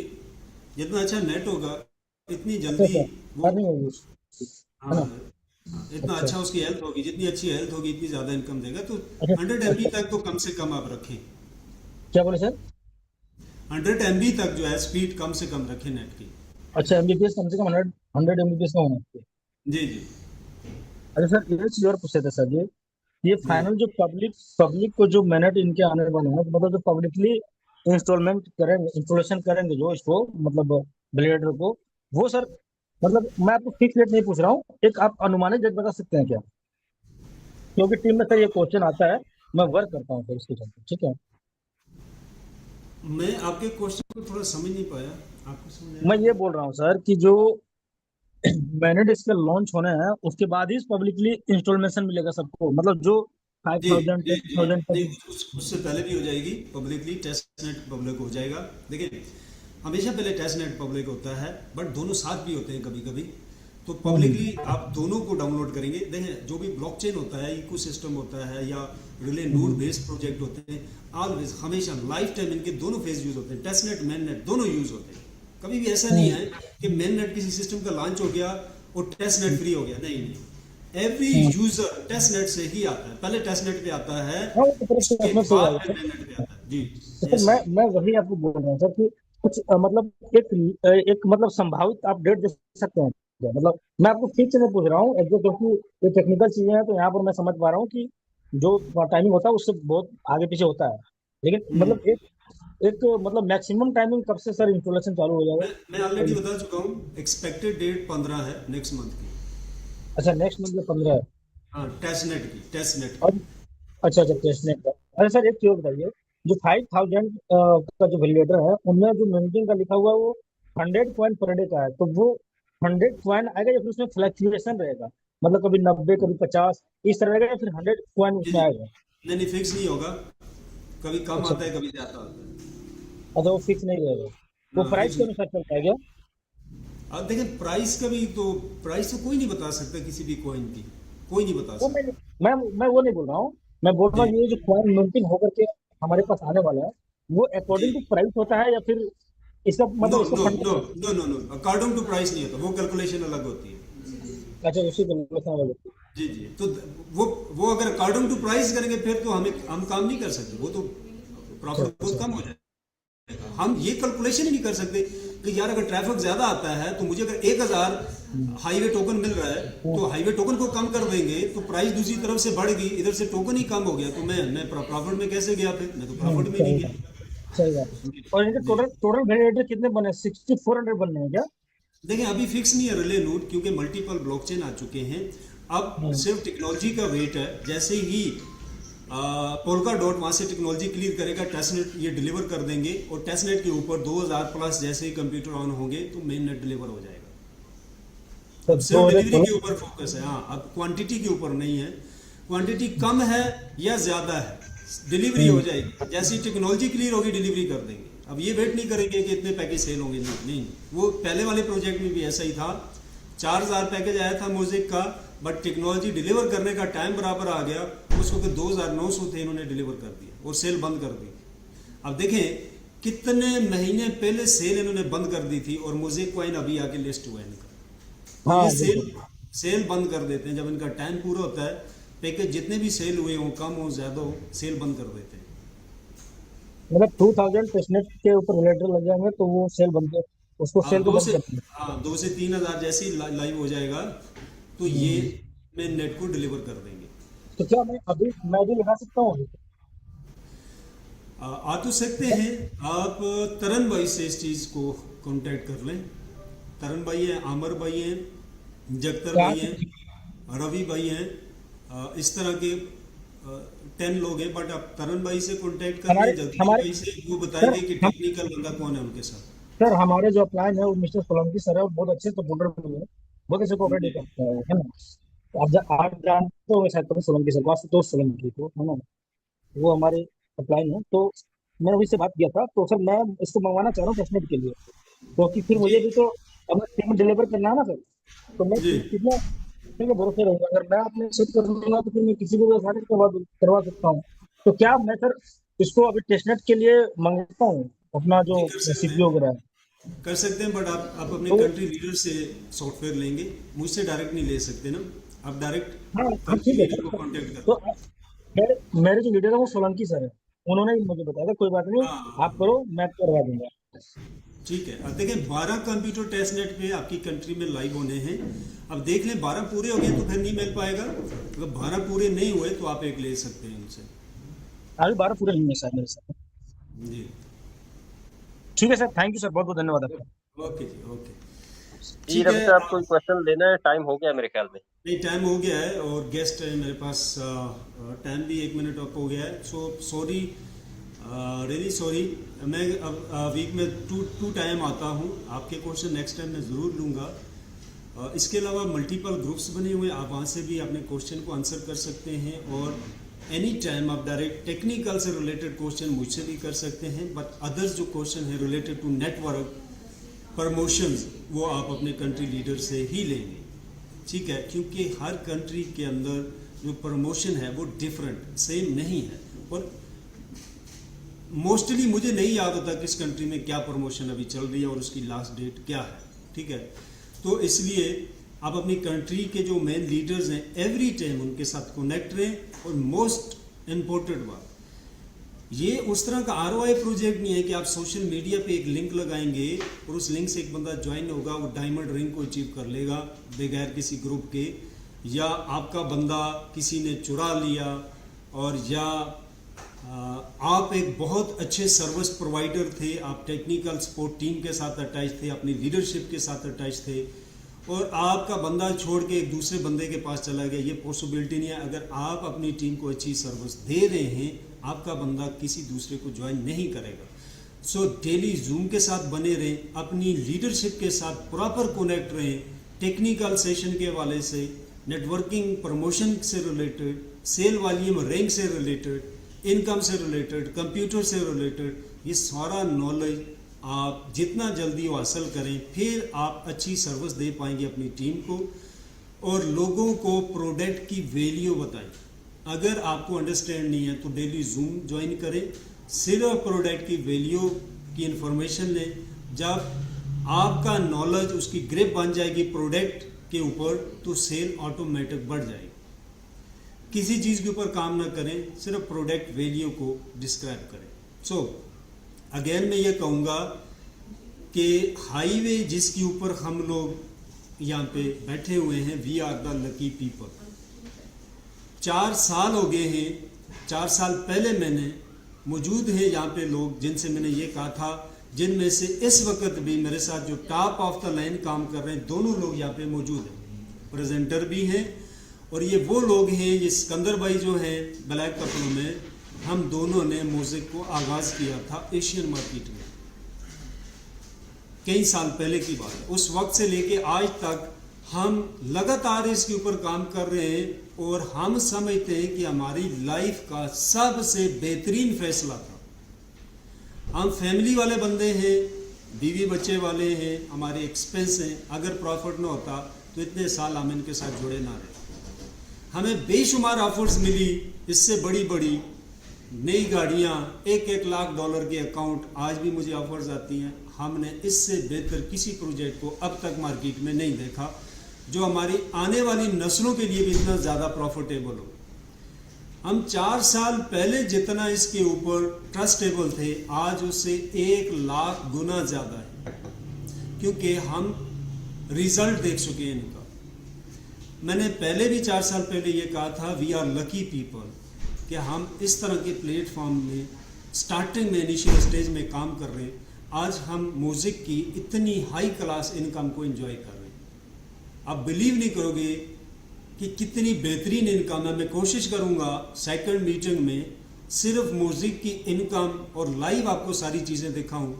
जितना अच्छा नेट होगा इतनी अच्छा जल्दी अच्छा वो, नहीं होगी, है हाँ, ना? इतना अच्छा अच्छा उसकी हेल्थ होगी, जितनी अच्छी हेल्थ होगी इतनी ज़्यादा इनकम देगा। तो अच्छा 100 MB अच्छा, तक तो कम से कम आप रखें। क्या बोले सर? 100 MB तक जो है स्पीड कम से कम रखें नेट की। अच्छा एमबीपीएस कम से कम 100 एमबीपीएस का होना चाहिए। जी जी अच्छा सर एक चीज और पूछते थे सर जी, ये जी। फाइनल जो पब्लिक को जो मिनट इनके आने वाले हैं, मतलब जो पब्लिकली इंस्टॉलेशन करेंगे जो इसको, मतलब ब्लेडर को, वो सर, मतलब मैं आपको फिक्स रेट नहीं पूछ रहा हूँ, एक आप अनुमानित रेट बता सकते हैं क्या? क्योंकि टीम में सर ये क्वेश्चन आता है, मैं वर्क करता हूँ सर इसके चलते, ठीक है? मैं आपके क्वेश्चन को थोड़ा समझ नहीं पाया, आपको समझ मैं आया? ये बोल रहा हूँ सर कि जो मैनेट इसके लॉन्च होने हैं उसके बाद ही पब्लिकली इंस्टॉलेशन मिलेगा सबको, मतलब जो जी 5000 जी जी। 10,000 नहीं, तक। उससे पहले भी हो जाएगी पब्लिकली, टेस्ट नेट पब्लिक हो जाएगा। देखिए हमेशा पहले टेस्ट नेट पब्लिक होता है, बट दोनों साथ भी होते हैं कभी कभी। तो पब्लिकली आप दोनों को डाउनलोड करेंगे। देखें जो भी ब्लॉकचेन होता है, इकोसिस्टम होता है, या रिले नोड बेस्ड प्रोजेक्ट होते हैं, ऑलवेज हमेशा लाइफ टाइम इनके दोनों फेज यूज होते हैं, टेस्ट नेट मेन नेट दोनों यूज होते हैं। कभी भी ऐसा नहीं है कि मेन नेट किसी सिस्टम का लॉन्च हो गया और टेस्ट नेट फ्री हो गया, नहीं नहीं। एवरी यूजर टेस्ट नेट से ही आता है, पहले टेस्ट नेट पे आता है, हाँ वो तो तरफ से उसके अपना सही बाद आएगा फिर सर। मेन नेट पे आता है। जी तो सर ऐसा है। मैं वही आपको बोल रहा हूँ सर कि कुछ मतलब एक मतलब संभावित आप डेट दे सकते हैं क्या? मतलब मैं आपको फिक्स नहीं पूछ रहा हूँ एग्जैक्ट, क्योंकि ये टेक्निकल चीजें हैं, तो यहाँ पर मैं समझ पा रहा हूँ कि जो टाइमिंग होता है उससे बहुत आगे पीछे होता है, लेकिन मतलब हम्म। एक मतलब मैक्सिमम टाइमिंग कब से सर इंस्टॉलेशन चालू हो मैं ऑलरेडी जाएगा? बता चुका हूँ, एक्सपेक्टेड डेट 15 है नेक्स्ट मंथ की। अच्छा नेक्स्ट मंथ में 15 है। हाँ टेस्ट नेट की, टेस्ट नेट और की। अच्छा अच्छा टेस्टनेट का। अच्छा सर एक चीज और बताइए, जो 5000 का जो वैलिडेटर है उनमें जो मिनटिंग का लिखा हुआ है वो 100 कॉइन पर डे का है, तो वो 100 कॉइन आएगा या फिर उसमें फ्लक्चुएशन रहेगा, मतलब कभी 90 कभी 50 इस तरह रहेगा, या फिर 100 कॉइन जी उसमें जी। आएगा? नहीं नहीं, फिक्स नहीं होगा, कभी कम अच्छा आता है कभी ज्यादा आता है। अच्छा वो फिक्स नहीं रहेगा, वो हाँ प्राइस फिक्स के नहीं। अनुसार चलता है क्या? अब देखें प्राइस का भी तो, प्राइस तो कोई नहीं बता सकता किसी भी कॉइन की, कोई नहीं बता वो सकता। मैं मैं वो नहीं बोल रहा हूँ, मैं बोल रहा जी हूँ ये जो कॉइन मिनटिंग होकर के हमारे पास आने वाला है, वो जी। अकॉर्डिंग टू प्राइस होता है या फिर इसका नो मतलब इसका no fund? No no no no, according to price नहीं होता, वो कैलकुलेशन अलग होती है। अच्छा उसी का। जी जी। तो वो अगर अकॉर्डिंग टू प्राइस करेंगे फिर तो हम काम नहीं कर सकते, वो तो प्रॉफिट बहुत कम हो जाएगा। हम ये कैलकुलेशन ही नहीं कर सकते कि यार अगर ट्रैफिक ज्यादा आता है तो मुझे अगर 1000 हाईवे टोकन मिल रहा है तो हाईवे टोकन को कम कर देंगे तो प्राइस दूसरी तरफ से बढ़ गई, इधर से टोकन ही कम हो गया, तो मैं प्रॉफिट में कैसे गया? फिर मैं तो प्रॉफिट में नहीं सही बात गया। सही बात है। जी और इनके जी। टोटल टोटल वैलिडेटर कितने बने? 6400 बनने हैं क्या? देखिए अभी फिक्स नहीं है रिले नोड, क्योंकि मल्टीपल ब्लॉकचेन आ चुके हैं। अब हम्म, सिर्फ टेक्नोलॉजी का वेट है, जैसे ही पोल्का डॉट वहां से टेक्नोलॉजी क्लियर करेगा, टेस्टनेट ये डिलीवर कर देंगे, और टेस्टनेट के ऊपर 2000 प्लस जैसे ही कंप्यूटर ऑन होंगे तो मेन नेट डिलीवर हो जाएगा। तो अब सिर्फ डिलीवरी के 2016 ऊपर फोकस है, हाँ अब क्वांटिटी के ऊपर नहीं है। क्वांटिटी कम है या ज्यादा है, डिलीवरी हो जाएगी, जैसी टेक्नोलॉजी क्लियर होगी डिलीवरी कर देंगे। अब ये वेट नहीं करेंगे कि इतने पैकेज सेल होंगे, नहीं नहीं। वो पहले वाले प्रोजेक्ट में भी ऐसा ही था, 4000 पैकेज आया था म्यूजिक का, बट टेक्नोलॉजी डिलीवर करने का टाइम बराबर आ गया, उसको कि 2900 थे, इन्होंने डिलीवर कर दिया और सेल बंद कर दी। अब देखें कितने महीने पहले सेल इन्होंने बंद कर दी थी, और म्यूजिक कॉइन अभी आके लिस्ट हुआ है इनका। तो हाँ ये बिल्कुल। सेल बंद कर देते हैं जब इनका टाइम पूरा होता है। पैकेज जितने भी सेल हुए हों, कम हो ज्यादा हो, सेल बंद कर देते हैं। मतलब 2000 टेस्टनेट के ऊपर वैलिडेटर लग जाएंगे तो वो सेल बंद, उसको हाँ सेल को बंद कर देंगे। हाँ 2 से 3 हजार जैसे ही लाइव हो जाएगा तो ये हम्म, मेन नेट को डिलीवर कर देंगे। तो क्या मैं भी लगा सकता हूँ? आ तो सकते हैं आप, तरन भाई से इस चीज़ को कांटेक्ट कर लें। तरन भाई हैं, आमर भाई हैं, जगतर क्या भाई हैं, रवि भाई हैं, इस तरह के 10 लोग हैं, बट आप तरन भाई से कांटेक्ट कर हमारे लें, जगदीश हमारे भाई से, वो सर बताएंगे कि हम टेक्निकल बंदा कौन है उनके साथ। सर हमारे जो अपलाइन है वो मिस्टर सोलंकी सर है, वो बहुत अच्छे सपोर्टर भी है, बहुत अच्छे कोऑपरेट जी करते हैं, है ना? तो आप जानते हो शायद कभी सोलंकी सर को, आशुतोष सोलंकी को, है ना? वो हमारे अपलाइन है, तो मैंने उनसे बात किया था, तो सर मैं इसको मंगवाना चाह रहा हूँ टेस्टनेट के लिए, क्योंकि फिर जी मुझे भी तो अपना पेमेंट डिलीवर करना है ना सर, तो मैं जी। कितना ठीक है, भरोसे रहूंगा। अगर मैं अपने सेट कर लूंगा तो फिर मैं किसी को भी आसानी से करवा सकता हूँ। तो क्या मैं सर इसको अभी टेस्टनेट के लिए मंगवाता हूँ अपना जो जी कर सकते सीपीयू हैं, वगैरह है? कर सकते हैं, बट आप अपने तो कंट्री लीडर से सॉफ्टवेयर लेंगे, मुझसे डायरेक्ट नहीं ले सकते ना, आप डायरेक्ट हाँ हाँ, कंट्री ठीक है लीडर को सर। कांटेक्ट तो करें। मेरे मेरे जो लीडर है वो सोलंकी सर है, उन्होंने ही मुझे बताया था। कोई बात नहीं, हाँ आप करो, मैं करवा दूंगा। ठीक है। अब देखें 12 कंप्यूटर टेस्ट नेट पे आपकी कंट्री में लाइव होने हैं। अब देख लें 12 पूरे हो गए तो फिर नहीं मिल पाएगा, अगर 12 पूरे नहीं हुए तो आप एक ले सकते हैं उनसे। अभी 12 पूरे नहीं है सर मेरे साथ। जी ठीक है सर, थैंक यू सर, बहुत बहुत धन्यवाद आपका। ओके जी ओके जी ठीक रवि है। साहब, कोई क्वेश्चन लेना है? टाइम हो गया मेरे ख्याल में। नहीं टाइम हो गया है और गेस्ट है मेरे पास, टाइम भी 1 मिनट अप हो गया है, सो सॉरी, रियली सॉरी। मैं अब वीक में टू टाइम आता हूँ, आपके क्वेश्चन नेक्स्ट टाइम मैं ज़रूर लूँगा। इसके अलावा मल्टीपल ग्रुप्स बने हुए, आप वहाँ से भी अपने क्वेश्चन को आंसर कर सकते हैं, और एनी टाइम आप डायरेक्ट टेक्निकल से रिलेटेड क्वेश्चन मुझसे भी कर सकते हैं, बट अदर्स जो क्वेश्चन है रिलेटेड टू नेटवर्क प्रमोशंस वो आप अपने कंट्री लीडर से ही लेंगे, ठीक है, क्योंकि हर कंट्री के अंदर जो प्रमोशन है वो डिफरेंट सेम नहीं है, और मोस्टली मुझे नहीं याद होता किस कंट्री में क्या प्रमोशन अभी चल रही है और उसकी लास्ट डेट क्या है, ठीक है। तो इसलिए आप अपनी कंट्री के जो मेन लीडर्स हैं एवरी टाइम उनके साथ कनेक्ट रहें, और मोस्ट इम्पोर्टेंट बात, ये उस तरह का ROI प्रोजेक्ट नहीं है कि आप सोशल मीडिया पे एक लिंक लगाएंगे और उस लिंक से एक बंदा ज्वाइन होगा, वो डायमंड रिंग को अचीव कर लेगा बगैर किसी ग्रुप के, या आपका बंदा किसी ने चुरा लिया, और या आप एक बहुत अच्छे सर्विस प्रोवाइडर थे, आप टेक्निकल सपोर्ट टीम के साथ अटैच थे, अपनी लीडरशिप के साथ अटैच थे, और आपका बंदा छोड़ के एक दूसरे बंदे के पास चला गया, ये पॉसिबिलिटी नहीं है। अगर आप अपनी टीम को अच्छी सर्विस दे रहे हैं, आपका बंदा किसी दूसरे को ज्वाइन नहीं करेगा। सो डेली जूम के साथ बने रहें, अपनी लीडरशिप के साथ प्रॉपर कनेक्ट रहें, टेक्निकल सेशन के हवाले से, नेटवर्किंग प्रमोशन से रिलेटेड, सेल वॉल्यूम रैंक से रिलेटेड, इनकम से रिलेटेड, कंप्यूटर से रिलेटेड, ये सारा नॉलेज आप जितना जल्दी वो हासिल करें, फिर आप अच्छी सर्विस दे पाएंगे अपनी टीम को, और लोगों को प्रोडक्ट की वैल्यू बताएं। अगर आपको अंडरस्टैंड नहीं है तो डेली जूम ज्वाइन करें, सिर्फ प्रोडक्ट की वैल्यू की इंफॉर्मेशन लें। जब आपका नॉलेज उसकी ग्रिप बन जाएगी प्रोडक्ट के ऊपर, तो सेल ऑटोमेटिक बढ़ जाएगी। किसी चीज़ के ऊपर काम ना करें, सिर्फ प्रोडक्ट वैल्यू को डिस्क्राइब करें। सो अगेन मैं ये कहूँगा कि हाईवे जिसके ऊपर हम लोग यहाँ पे बैठे हुए हैं, we are the lucky people. 4 साल हो गए हैं, 4 साल पहले मैंने मौजूद है यहाँ पे लोग जिनसे मैंने ये कहा था, जिनमें से इस वक्त भी मेरे साथ जो टॉप ऑफ द लाइन काम कर रहे हैं, दोनों लोग यहाँ पे मौजूद हैं, प्रेजेंटर भी हैं, और ये वो लोग हैं, ये सिकंदर भाई जो हैं ब्लैक कपड़ों में, हम दोनों ने म्यूजिक को आगाज़ किया था एशियन मार्केट में, कई साल पहले की बात है। उस वक्त से लेके आज तक हम लगातार इसके ऊपर काम कर रहे हैं, और हम समझते हैं कि हमारी लाइफ का सबसे बेहतरीन फैसला था। हम फैमिली वाले बंदे हैं, बीवी बच्चे वाले हैं, हमारे एक्सपेंस हैं, अगर प्रॉफिट ना होता तो इतने साल हम इनके साथ जुड़े ना रहे। हमें बेशुमार ऑफर्स मिली, इससे बड़ी बड़ी नई गाड़ियाँ, $1-1 लाख के अकाउंट, आज भी मुझे ऑफर्स आती हैं। हमने इससे बेहतर किसी प्रोजेक्ट को अब तक मार्केट में नहीं देखा, जो हमारी आने वाली नस्लों के लिए भी इतना ज़्यादा प्रॉफिटेबल हो। हम 4 साल पहले जितना इसके ऊपर ट्रस्टेबल थे, आज उससे 1 लाख गुना ज़्यादा है, क्योंकि हम रिजल्ट देख चुके हैं इनका। मैंने पहले भी 4 साल पहले ये कहा था, वी आर लकी पीपल, कि हम इस तरह के प्लेटफॉर्म में स्टार्टिंग में इनिशियल स्टेज में काम कर रहे हैं। आज हम म्यूज़िक की इतनी हाई क्लास इनकम को एंजॉय कर रहे हैं, आप बिलीव नहीं करोगे कि कितनी बेहतरीन इनकम है। मैं कोशिश करूंगा सेकंड मीटिंग में सिर्फ म्यूजिक की इनकम और लाइव आपको सारी चीज़ें दिखाऊं,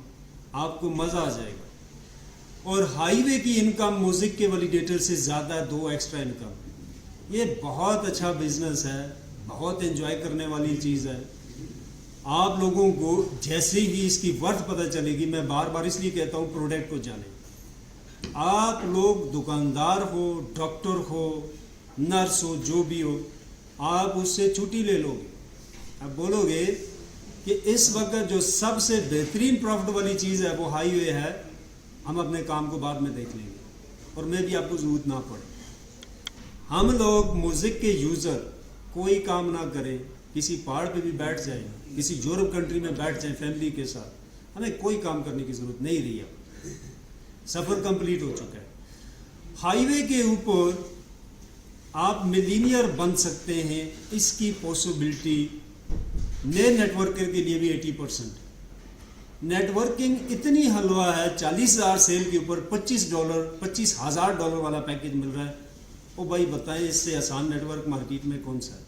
आपको मज़ा आ जाएगा। और हाईवे की इनकम म्यूजिक के वैलिडेटर से ज़्यादा है, 2 एक्स्ट्रा इनकम। ये बहुत अच्छा बिजनेस है, बहुत एंजॉय करने वाली चीज़ है। आप लोगों को जैसे ही इसकी वर्थ पता चलेगी, मैं बार बार इसलिए कहता हूँ, प्रोडक्ट को जाने। आप लोग दुकानदार हो, डॉक्टर हो, नर्स हो, जो भी हो, आप उससे छुट्टी ले लोगे। अब बोलोगे कि इस वक्त जो सबसे बेहतरीन प्रॉफिट वाली चीज़ है वो हाईवे है, हम अपने काम को बाद में देख लेंगे और मैं भी आपको ज़रूरत ना पड़े। हम लोग म्यूज़िक के यूज़र कोई काम ना करें, किसी पहाड़ पे भी बैठ जाए, किसी यूरोप कंट्री में बैठ जाए फैमिली के साथ, हमें कोई काम करने की ज़रूरत नहीं रही है, सफ़र कंप्लीट हो चुका है। हाईवे के ऊपर आप मिलीनियर बन सकते हैं, इसकी पॉसिबिलिटी नए नेटवर्कर के लिए भी 80%। नेटवर्किंग इतनी हलवा है, 40,000 सेल के ऊपर $25,000 वाला पैकेज मिल रहा है। ओ भाई बताएं, इससे आसान नेटवर्क मार्केट में कौन सा है?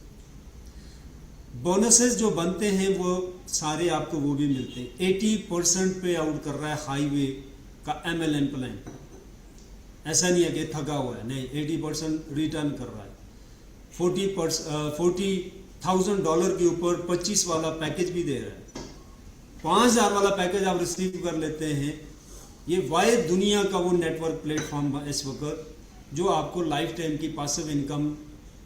बोनसेस जो बनते हैं वो सारे आपको वो भी मिलते हैं। 80% पे आउट कर रहा है हाईवे का MLM प्लान। ऐसा नहीं है कि थका हुआ है, नहीं, 80% रिटर्न कर रहा है। $40,000 के ऊपर 25 वाला पैकेज भी दे रहा है। 5,000 वाला पैकेज आप रिसीव कर लेते हैं। ये वाहिद दुनिया का वो नेटवर्क प्लेटफॉर्म है इस वक्त जो आपको लाइफ टाइम की पासिव इनकम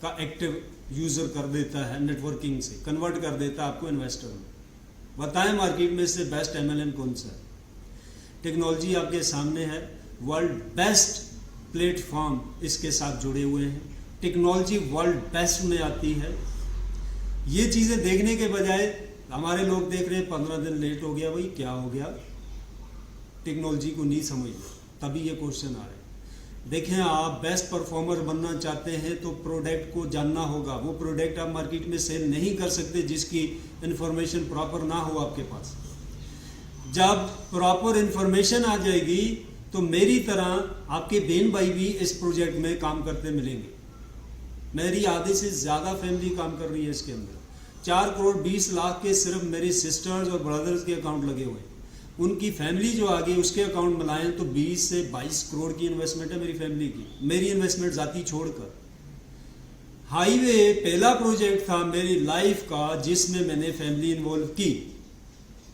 का एक्टिव यूज़र कर देता है, नेटवर्किंग से कन्वर्ट कर देता है आपको इन्वेस्टर में। बताएं मार्केट में से बेस्ट MLM कौन सा है? टेक्नोलॉजी आपके सामने है, वर्ल्ड बेस्ट प्लेटफॉर्म इसके साथ जुड़े हुए हैं। टेक्नोलॉजी वर्ल्ड बेस्ट में आती है। ये चीज़ें देखने के बजाय हमारे लोग देख रहे हैं 15 दिन लेट हो गया, भाई क्या हो गया? टेक्नोलॉजी को नहीं समझ, तभी ये क्वेश्चन आ रहे हैं। देखें, आप बेस्ट परफॉर्मर बनना चाहते हैं तो प्रोडक्ट को जानना होगा। वो प्रोडक्ट आप मार्केट में सेल नहीं कर सकते जिसकी इंफॉर्मेशन प्रॉपर ना हो आपके पास। जब प्रॉपर इंफॉर्मेशन आ जाएगी तो मेरी तरह आपके बहन भाई भी इस प्रोजेक्ट में काम करते मिलेंगे। मेरी आधे से ज़्यादा फैमिली काम कर रही है इसके अंदर। 4,20,00,000 के सिर्फ मेरी सिस्टर्स और ब्रदर्स के अकाउंट लगे हुए हैं। उनकी फैमिली जो आ गई उसके अकाउंट मिलाएं तो 20 से 22 करोड़ की इन्वेस्टमेंट है मेरी फैमिली की, मेरी इन्वेस्टमेंट जाती छोड़कर। हाईवे पहला प्रोजेक्ट था मेरी लाइफ का जिसमें मैंने फैमिली इन्वॉल्व की।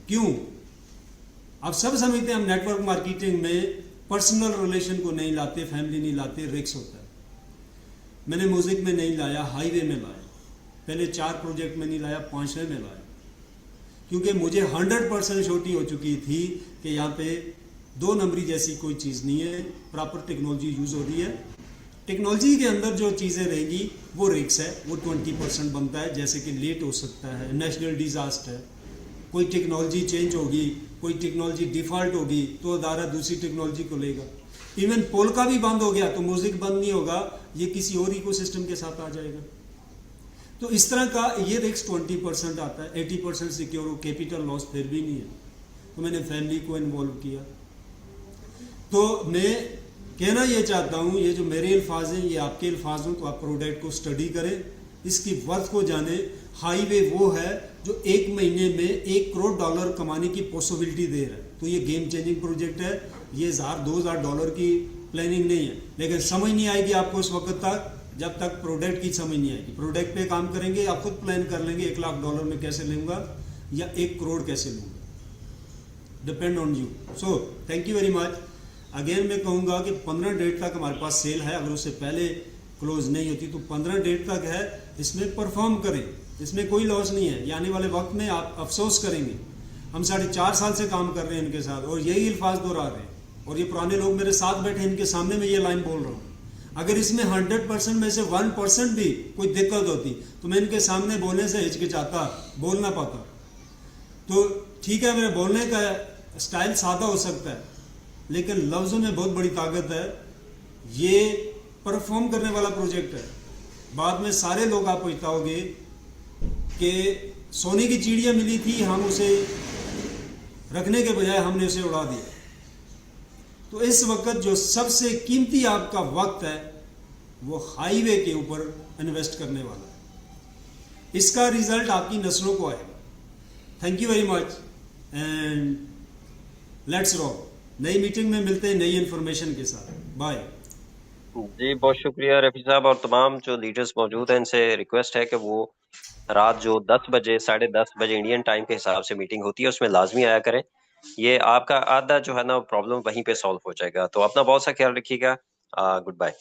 क्यों? अब सब समझते हैं हम नेटवर्क मार्केटिंग में पर्सनल रिलेशन को नहीं लाते, फैमिली नहीं लाते, रिस्क होता है। मैंने म्यूजिक में नहीं लाया, हाईवे में लाया। पहले 4 प्रोजेक्ट में नहीं लाया, 5वें में लाया, क्योंकि मुझे 100% श्योरिटी हो चुकी थी कि यहाँ पे 2 नंबरी जैसी कोई चीज़ नहीं है, प्रॉपर टेक्नोलॉजी यूज़ हो रही है। टेक्नोलॉजी के अंदर जो चीज़ें रहेंगी वो रिस्क है, वो 20% बनता है, जैसे कि लेट हो सकता है, नेशनल डिजास्टर है, कोई टेक्नोलॉजी चेंज होगी, कोई टेक्नोलॉजी डिफ़ॉल्ट होगी तो अदारा दूसरी टेक्नोलॉजी को लेगा। इवन पोलका भी बंद हो गया तो म्यूजिक बंद नहीं होगा, ये किसी और इकोसिस्टम के साथ आ जाएगा। तो इस तरह का ये रिस्क 20% आता है। 80% सिक्योर हो, कैपिटल लॉस फिर भी नहीं है। तो मैंने फैमिली को इन्वॉल्व किया। तो मैं कहना ये चाहता हूँ, ये जो मेरे अल्फाज हैं ये आपके अल्फाज हों, तो आप प्रोडक्ट को स्टडी करें, इसकी वर्थ को जाने। हाईवे वो है जो 1 महीने में $1 करोड़ कमाने की पॉसिबिलिटी दे रहा है। तो ये गेम चेंजिंग प्रोजेक्ट है। ये $1,000-2,000 की प्लानिंग नहीं है, लेकिन समझ नहीं आएगी आपको उस वक्त तक जब तक प्रोडक्ट की समझ नहीं आएगी। प्रोडक्ट पे काम करेंगे, आप खुद प्लान कर लेंगे $1,00,000 में कैसे लूँगा या 1 करोड़ कैसे लूँगा, depend on you. So thank you very much. Again मैं कहूँगा कि 15 डेट तक हमारे पास सेल है, अगर उससे पहले क्लोज नहीं होती तो 15 डेट तक है। इसमें परफॉर्म करें, इसमें कोई लॉस नहीं है। आने वाले वक्त में आप अफसोस करेंगे। हम 4.5 साल से काम कर रहे हैं इनके साथ और यही अल्फाज दोहरा रहे हैं, और ये पुराने लोग मेरे साथ बैठे हैं, इनके सामने मैं ये लाइन बोल रहा हूँ। अगर इसमें 100% में से 1% भी कोई दिक्कत होती तो मैं इनके सामने बोलने से हिचकिचाता, बोल ना पाता। तो ठीक है, मेरे बोलने का स्टाइल सादा हो सकता है, लेकिन लफ्ज़ों में बहुत बड़ी ताकत है। ये परफॉर्म करने वाला प्रोजेक्ट है। बाद में सारे लोग आप पछताओगे कि सोने की चिड़िया मिली थी, हम उसे रखने के बजाय हमने उसे उड़ा दिया। तो इस वक्त जो सबसे कीमती आपका वक्त है वो हाईवे के ऊपर इन्वेस्ट करने वाला है। इसका रिजल्ट आपकी नस्लों को आएगा। Thank you very much and let's rock. नई मीटिंग में मिलते हैं नई इन्फॉर्मेशन के साथ। बाय जी, बहुत शुक्रिया रफी साहब। और तमाम जो लीडर्स मौजूद हैं इनसे रिक्वेस्ट है कि वो रात जो 10 बजे 10:30 बजे इंडियन टाइम के हिसाब से मीटिंग होती है उसमें लाजमी आया करें। ये आपका आधा जो है ना प्रॉब्लम वहीं पे सॉल्व हो जाएगा। तो अपना बहुत सा ख्याल रखिएगा। Good bye.